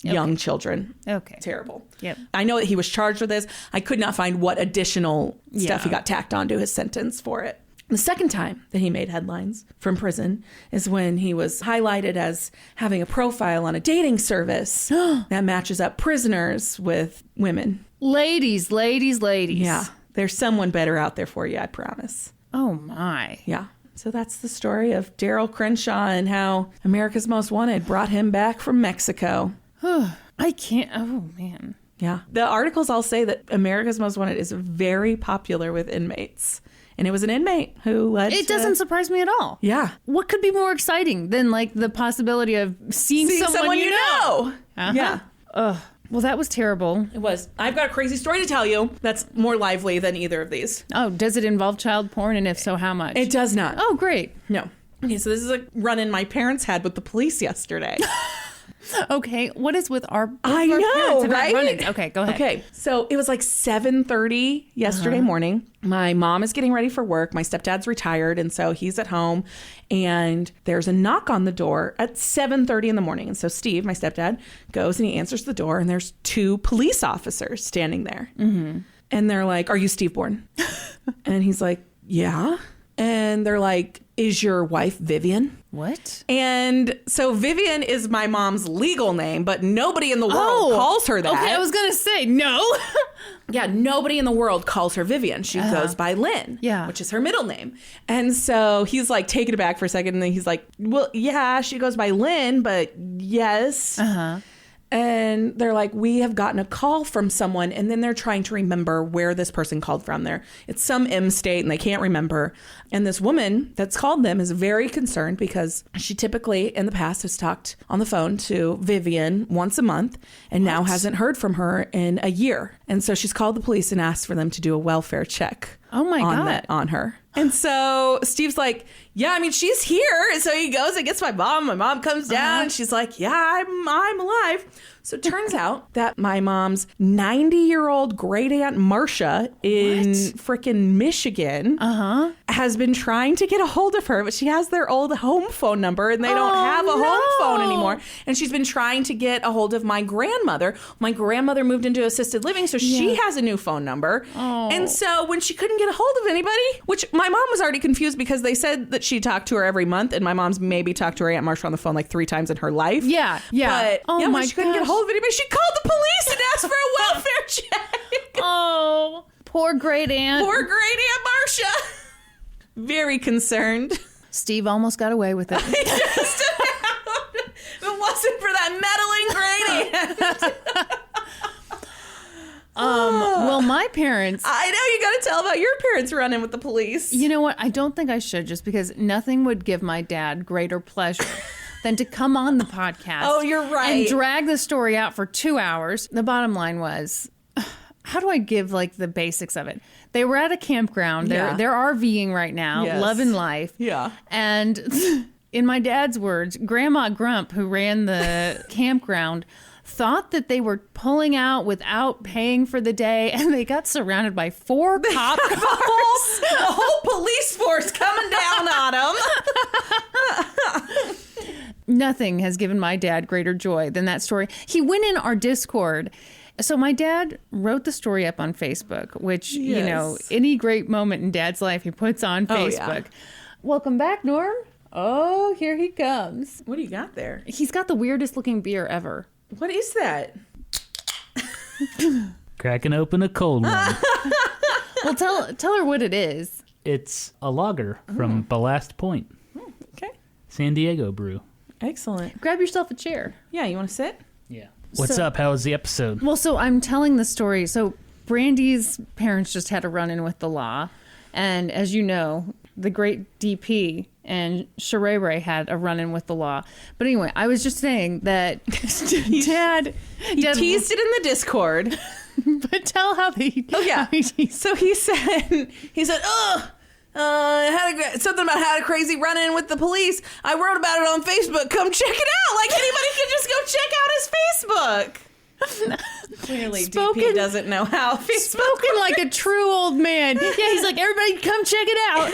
young children. Okay. Terrible. Yep. I know that he was charged with this. I could not find what additional stuff he got tacked onto his sentence for it. The second time that he made headlines from prison is when he was highlighted as having a profile on a dating service that matches up prisoners with women. Ladies. Yeah. There's someone better out there for you, I promise. Oh, my. Yeah. So that's the story of Darryl Crenshaw and how America's Most Wanted brought him back from Mexico. I can't. Oh, man. Yeah. The articles all say that America's Most Wanted is very popular with inmates. And it was an inmate who led It doesn't surprise me at all. Yeah. What could be more exciting than like the possibility of seeing someone you know? Yeah. Ugh. Well, that was terrible. It was. I've got a crazy story to tell you that's more lively than either of these. Oh, does it involve child porn? And if so, how much? It does not. Oh, great. No. Okay, so this is a run-in my parents had with the police yesterday. Okay, what is with our I know, right? Run-ins? Okay, go ahead. Okay, so it was like 7:30 yesterday morning. My mom is getting ready for work. My stepdad's retired, and so he's at home. And there's a knock on the door at 7:30 in the morning. And so Steve, my stepdad, goes and he answers the door, and there's two police officers standing there. And they're like, "Are you Steve Bourne?" And he's like, "Yeah." And they're like, "Is your wife Vivian?" What? And so Vivian is my mom's legal name, but nobody in the world calls her that. Okay, I was going to say, no. Yeah, nobody in the world calls her Vivian. She goes by Lynn, which is her middle name. And so he's like taken aback for a second, and then he's like, well, yeah, she goes by Lynn, but yes. And they're like, we have gotten a call from someone, and then they're trying to remember where this person called from. It's some M state, and they can't remember. And this woman that's called them is very concerned because she typically in the past has talked on the phone to Vivian once a month and now hasn't heard from her in a year. And so she's called the police and asked for them to do a welfare check. Oh my God. On her. And so Steve's like, yeah, I mean, she's here. And so he goes and gets my mom. My mom comes down and she's like, yeah, I'm alive. So it turns out that my mom's 90-year-old great aunt Marcia in frickin' Michigan has been trying to get a hold of her, but she has their old home phone number and they don't have a home phone anymore. And she's been trying to get a hold of my grandmother. My grandmother moved into assisted living, so she has a new phone number. And so when she couldn't get a hold of anybody, which my mom was already confused because they said that she talked to her every month, and my mom's maybe talked to her Aunt Marcia on the phone like 3 times in her life. Yeah. But when she couldn't get a hold of anybody, she called the police and asked for a welfare check. Oh, poor great aunt. Poor great Aunt Marcia. Very concerned. Steve almost got away with it. If it wasn't for that meddling great aunt. Well, my parents... I know, you got to tell about your parents running with the police. You know what? I don't think I should, just because nothing would give my dad greater pleasure than to come on the podcast. Oh, you're right. And drag the story out for 2 hours. The bottom line was, how do I give like the basics of it? They were at a campground. They're RVing right now, loving life. Yeah. And in my dad's words, Grandma Grump, who ran the campground, thought that they were pulling out without paying for the day, and they got surrounded by 4 cop cars. The whole police force coming down on them. Nothing has given my dad greater joy than that story. He went in our Discord. So my dad wrote the story up on Facebook, which, you know, any great moment in Dad's life, he puts on Facebook. Yeah. Welcome back, Norm. Oh, here he comes. What do you got there? He's got the weirdest looking beer ever. What is that? Cracking open a cold one. Well, tell her what it is. It's a lager from Ballast Point. Okay. San Diego brew. Excellent. Grab yourself a chair. Yeah, you want to sit? Yeah. What's up? How was the episode? Well, so I'm telling the story. So Brandi's parents just had a run-in with the law. And as you know, the great DP and Sheree had a run-in with the law. But anyway, I was just saying that Dad teased it in the Discord. But tell how they... Oh, yeah. So he said, something about had a crazy run-in with the police. I wrote about it on Facebook. Come check it out. Like, anybody can just go check out his Facebook. Clearly, DP doesn't know how Facebook spoken works. Like a true old man. Yeah, he's like, everybody come check it out.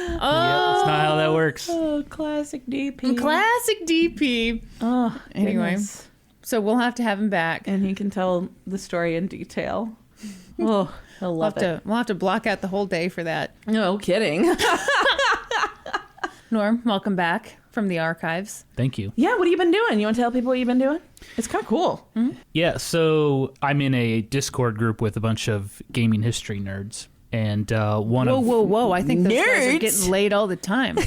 Yeah, that's not how that works. Oh, classic DP. Classic DP. Oh, anyway. Goodness. So we'll have to have him back. And he can tell the story in detail. Oh, he'll love it. We'll have to block out the whole day for that. No kidding. Norm, welcome back from the archives. Thank you. Yeah, what have you been doing? You want to tell people what you've been doing? It's kind of cool. Mm-hmm. Yeah, so I'm in a Discord group with a bunch of gaming history nerds. And Whoa. I think those guys are getting laid all the time.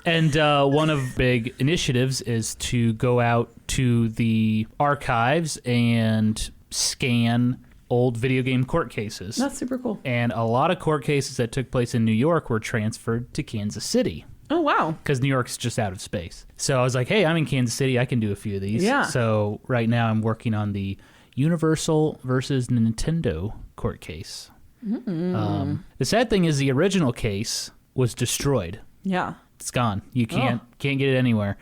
And one of big initiatives is to go out to the archives and scan old video game court cases. That's super cool. And a lot of court cases that took place in New York were transferred to Kansas City. Oh, wow. Because New York's just out of space. So I was like, hey, I'm in Kansas City. I can do a few of these. Yeah. So right now I'm working on the Universal versus Nintendo court case. The sad thing is the original case was destroyed. Yeah. It's gone. You can't get it anywhere.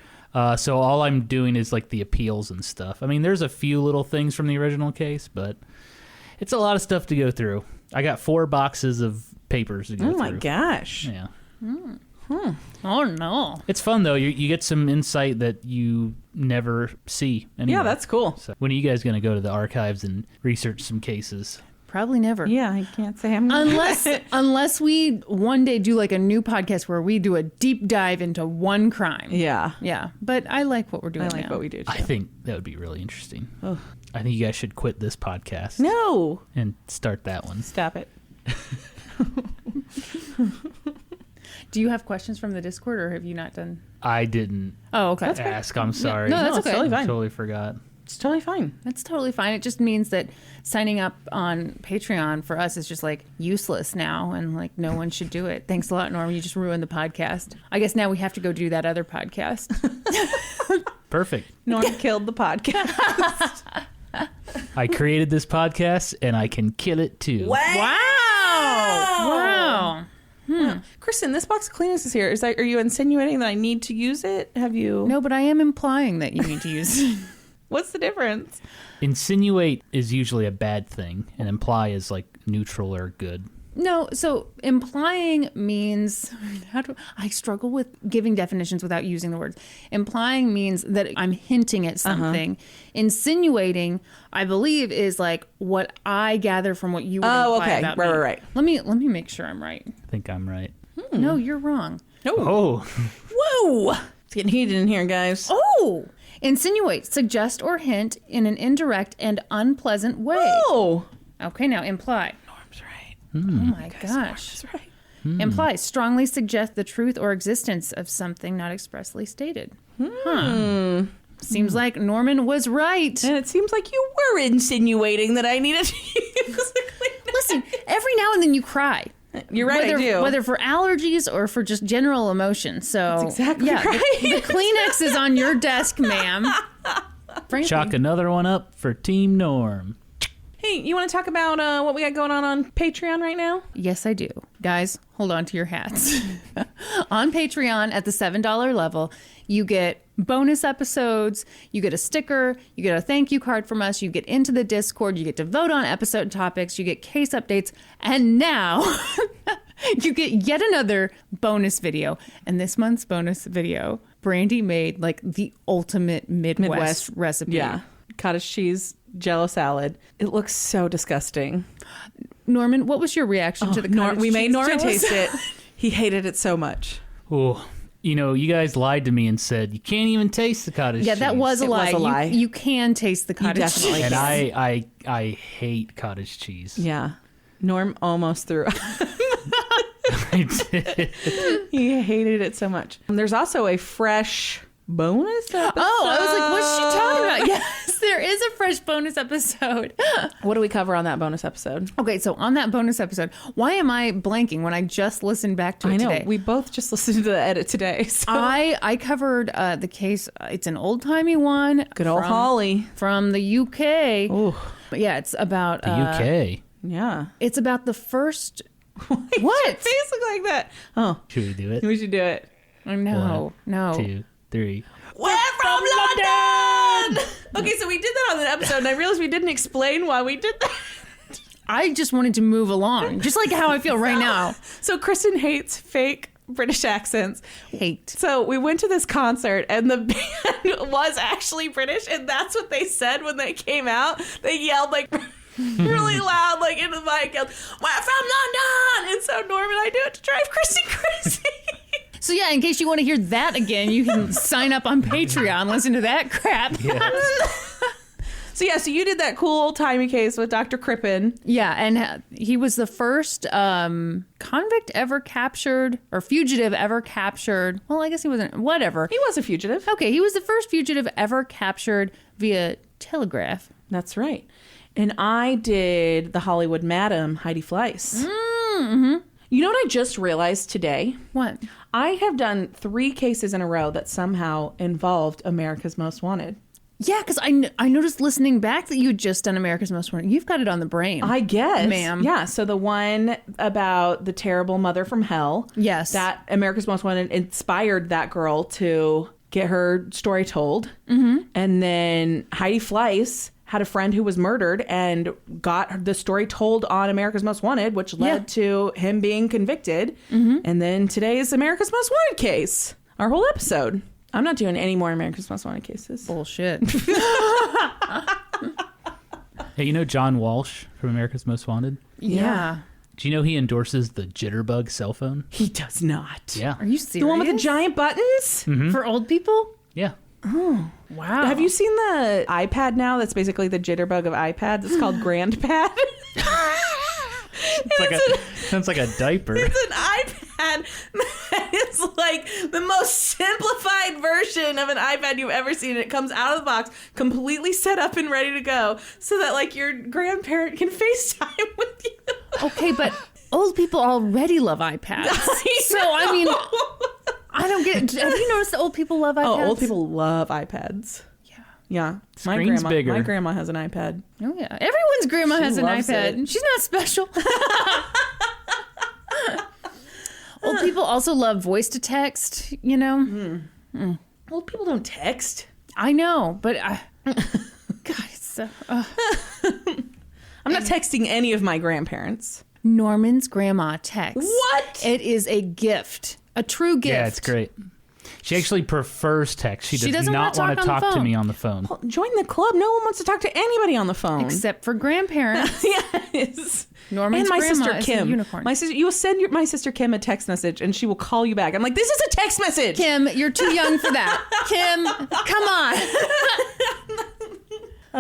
So all I'm doing is like the appeals and stuff. I mean, there's a few little things from the original case, but it's a lot of stuff to go through. I got 4 boxes of papers to go through. Oh my gosh. Yeah. Oh, no. It's fun, though. You get some insight that you never see anywhere. Yeah, that's cool. So when are you guys going to go to the archives and research some cases? Probably never. Yeah, I can't say I'm unless we one day do like a new podcast where we do a deep dive into one crime. Yeah. Yeah. But I like what we're doing I like now. what we do, too. I think that would be really interesting. Oh. I think you guys should quit this podcast. No. And start that one. Stop it. Do you have questions from the Discord, or have you not done? I didn't Okay. ask. I'm sorry. No, that's okay. Totally fine. Totally forgot. It's totally fine. That's totally fine. It just means that signing up on Patreon for us is just like useless now, and like no one should do it. Thanks a lot, Norm. You just ruined the podcast. I guess now we have to go do that other podcast. Perfect. Norm killed the podcast. I created this podcast, and I can kill it too. Wow. Kristin, this box of Kleenex is here. Are you insinuating that I need to use it? Have you? No, but I am implying that you need to use it. What's the difference? Insinuate is usually a bad thing, and imply is like neutral or good. No, so implying means, I struggle with giving definitions without using the words. Implying means that I'm hinting at something. Insinuating, I believe, is like what I gather from what you would imply about me. Right. Let me make sure I'm right. I think I'm right. No, you're wrong. Oh. Whoa. It's getting heated in here, guys. Oh! Insinuate, suggest or hint in an indirect and unpleasant way. Oh. Okay, now imply. Norm's right. Oh my gosh. Norm's right. Imply, strongly suggest the truth or existence of something not expressly stated. Seems like Norman was right. And it seems like you were insinuating that I needed to use the Kleenex. Listen, every now and then you cry. You're right, whether, I do. Whether for allergies or for just general emotion. So, that's exactly right. The Kleenex is on your desk, ma'am. Frankly. Chalk another one up for Team Norm. Hey, you want to talk about what we got going on Patreon right now? Yes, I do. Guys, hold on to your hats. On Patreon at the $7 level, you get bonus episodes, you get a sticker, you get a thank you card from us, you get into the Discord, you get to vote on episode topics, you get case updates, and now you get yet another bonus video. And this month's bonus video, Brandi made like the ultimate Midwest recipe. Yeah. Cottage cheese, Jello salad. It looks so disgusting. Norman, what was your reaction to the cottage cheese? We made Norman Jello taste salad? it. He hated it so much. Oh, you know, you guys lied to me and said you can't even taste the cottage cheese. Yeah, that was a It lie. was a lie. You can taste the cottage definitely cheese. And Yes. I hate cottage cheese. Yeah. Norm almost threw up. I did. He hated it so much. There's also a fresh bonus episode. Oh, I was like, what's she talking about? Yes, there is a fresh bonus episode. What do we cover on that bonus episode? Okay, so on that bonus episode, why am I blanking when I just listened back to it I know. today? We both just listened to the edit today. So. I covered the case. It's an old-timey one. Good old Holly. From the UK. Ooh. But yeah, it's about... The UK. Yeah. It's about the first... What? What? Face look like that. Oh. Should we do it? We should do it. No, no. 2, 3. We're from London! Okay, so we did that on an episode, and I realized we didn't explain why we did that. I just wanted to move along, just like how I feel right now. So Kristin hates fake British accents. Hate. So we went to this concert, and the band was actually British, and that's what they said when they came out. They yelled like really loud, like into the mic, yelled, "We're from London!" And so Norm and I do it to drive Kristin crazy. So yeah, in case you want to hear that again, you can sign up on Patreon, listen to that crap. Yeah. So you did that cool old-timey case with Dr. Crippen. Yeah, and he was the first convict ever captured, or fugitive ever captured. Well, I guess he wasn't, whatever. He was a fugitive. Okay, he was the first fugitive ever captured via telegraph. That's right. And I did the Hollywood Madam, Heidi Fleiss. Mm-hmm. You know what I just realized today? What? I have done 3 cases in a row that somehow involved America's Most Wanted. Yeah, because I noticed listening back that you had just done America's Most Wanted. You've got it on the brain. I guess. Ma'am. Yeah, so the one about the terrible mother from hell. Yes. That America's Most Wanted inspired that girl to get her story told. Mm-hmm. And then Heidi Fleiss had a friend who was murdered and got the story told on America's Most Wanted, which led to him being convicted. Mm-hmm. And then today's America's Most Wanted case. Our whole episode. I'm not doing any more America's Most Wanted cases. Bullshit. Hey, you know John Walsh from America's Most Wanted? Yeah. Do you know he endorses the Jitterbug cell phone? He does not. Yeah. Are you serious? The one with the giant buttons? For old people? Yeah. Oh, wow. Have you seen the iPad now? That's basically the jitterbug of iPads. It's called GrandPad. Sounds like a diaper. It's an iPad. It's like the most simplified version of an iPad you've ever seen. It comes out of the box, completely set up and ready to go, so that like your grandparent can FaceTime with you. Okay, but old people already love iPads. I mean, I don't get it. Have you noticed that old people love iPads? Oh, old people love iPads. Yeah. Screen's bigger. My grandma has an iPad. Oh, yeah. Everyone's grandma She has an loves iPad. it. She's not special. Old people also love voice to text, you know? Old people don't text. I know, but God, it's so... I'm not texting any of my grandparents. Norman's grandma texts. What? It is a gift. A true gift. Yeah, it's great. She actually prefers text. She does doesn't not wanna want to talk on talk the to me phone. on the phone. Well, join the club. No one wants to talk to anybody on the phone. Except for grandparents. Yes. Norman's and my grandma sister is Kim. a unicorn. My sister, you will send my sister Kim a text message, and she will call you back. I'm like, this is a text message. Kim, you're too young for that. Kim, come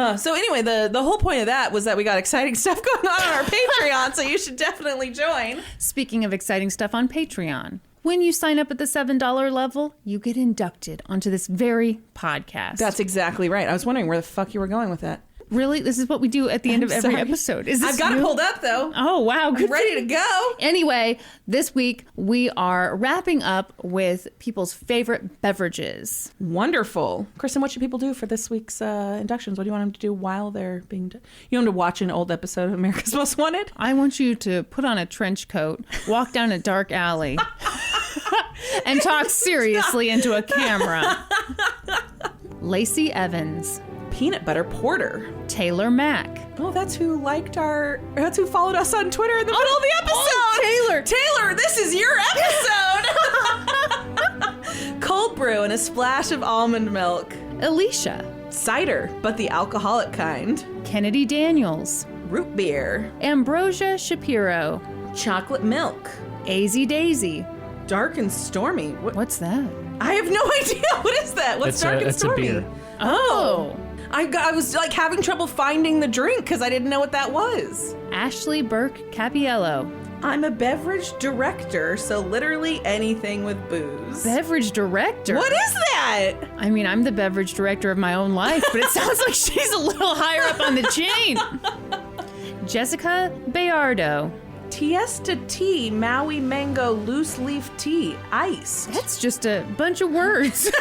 on. So anyway, the whole point of that was that we got exciting stuff going on our Patreon, so you should definitely join. Speaking of exciting stuff on Patreon, when you sign up at the $7 level, you get inducted onto this very podcast. That's exactly right. I was wondering where the fuck you were going with that. Really? This is what we do at the end of every episode. Is this I've got it new? pulled up, though. Oh, wow. I'm ready to go. Anyway, this week we are wrapping up with people's favorite beverages. Wonderful. Kristin, what should people do for this week's inductions? What do you want them to do while they're being done? You want them to watch an old episode of America's Most Wanted? I want you to put on a trench coat, walk down a dark alley, and talk seriously into a camera. Lacey Evans. Peanut butter porter. Taylor Mack. Oh, that's who followed us on Twitter in the middle of the episode. Taylor, this is your episode. Cold brew and a splash of almond milk. Alicia. Cider, but the alcoholic kind. Kennedy Daniels. Root beer. Ambrosia Shapiro. Chocolate milk. AZ Daisy. Dark and stormy. What's that? I have no idea. What is that? What's dark and stormy? It's a beer. Oh. I was like having trouble finding the drink because I didn't know what that was. Ashley Burke Capiello. I'm a beverage director, so literally anything with booze. Beverage director? What is that? I mean, I'm the beverage director of my own life, but it sounds like she's a little higher up on the chain. Jessica Bayardo. Tiesta tea, Maui mango loose leaf tea, iced. That's just a bunch of words.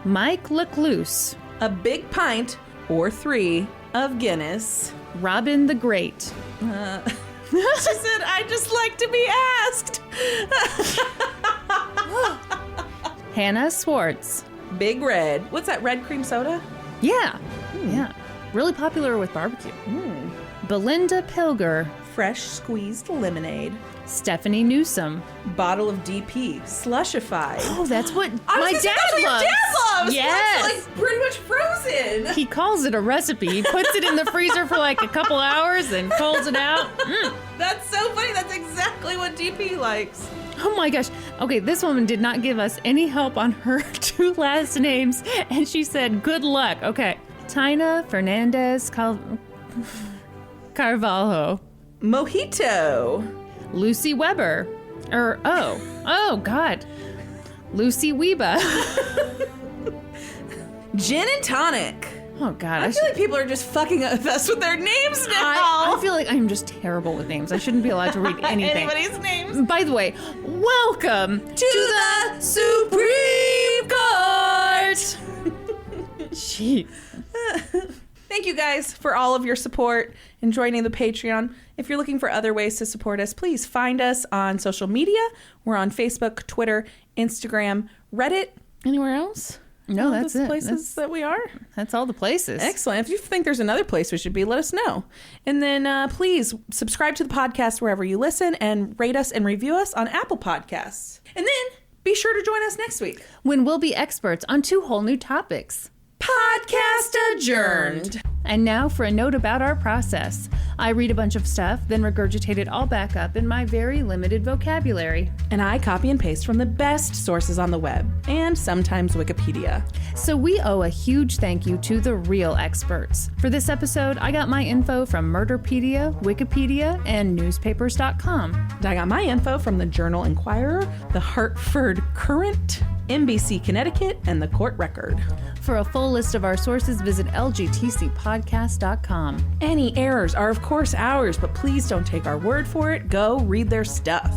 Mike Lecluse. A big pint or 3 of Guinness. Robin the Great. She said, I just like to be asked. Hannah Swartz. Big Red. What's that, red cream soda? Yeah. Yeah. Really popular with barbecue. Belinda Pilger. Fresh squeezed lemonade. Stephanie Newsom. Bottle of DP. Slushified. Oh, that's what I was my gonna say, dad that's what loves. your dad loves. Yes. That's like pretty much frozen. He calls it a recipe. He puts it in the freezer for like a couple hours and pulls it out. That's so funny. That's exactly what DP likes. Oh my gosh. Okay, this woman did not give us any help on her 2 last names, and she said, good luck. Okay. Tina Fernandez Carvalho. Mojito. Lucy Weber. Oh God. Lucy Weba. Gin and tonic. Oh God. I feel like people are just fucking us with their names now. I feel like I'm just terrible with names. I shouldn't be allowed to read anything. Anybody's names. By the way, welcome To the Supreme Court. Jeez. Thank you guys for all of your support and joining the Patreon. If you're looking for other ways to support us, please find us on social media. We're on Facebook, Twitter, Instagram, Reddit. Anywhere else? No, that's the it. places that we are. That's all the places. Excellent. If you think there's another place we should be, let us know. And then please subscribe to the podcast wherever you listen and rate us and review us on Apple Podcasts. And then be sure to join us next week. When we'll be experts on 2 whole new topics. Podcast adjourned. And now for a note about our process. I read a bunch of stuff, then regurgitate it all back up in my very limited vocabulary. And I copy and paste from the best sources on the web, and sometimes Wikipedia. So we owe a huge thank you to the real experts. For this episode, I got my info from Murderpedia, Wikipedia, and newspapers.com. And I got my info from the Journal Inquirer, the Hartford Courant, NBC Connecticut, and the Court Record. For a full list of our sources, visit lgtcpodcast.com. Any errors are, of course, ours, but please don't take our word for it. Go read their stuff.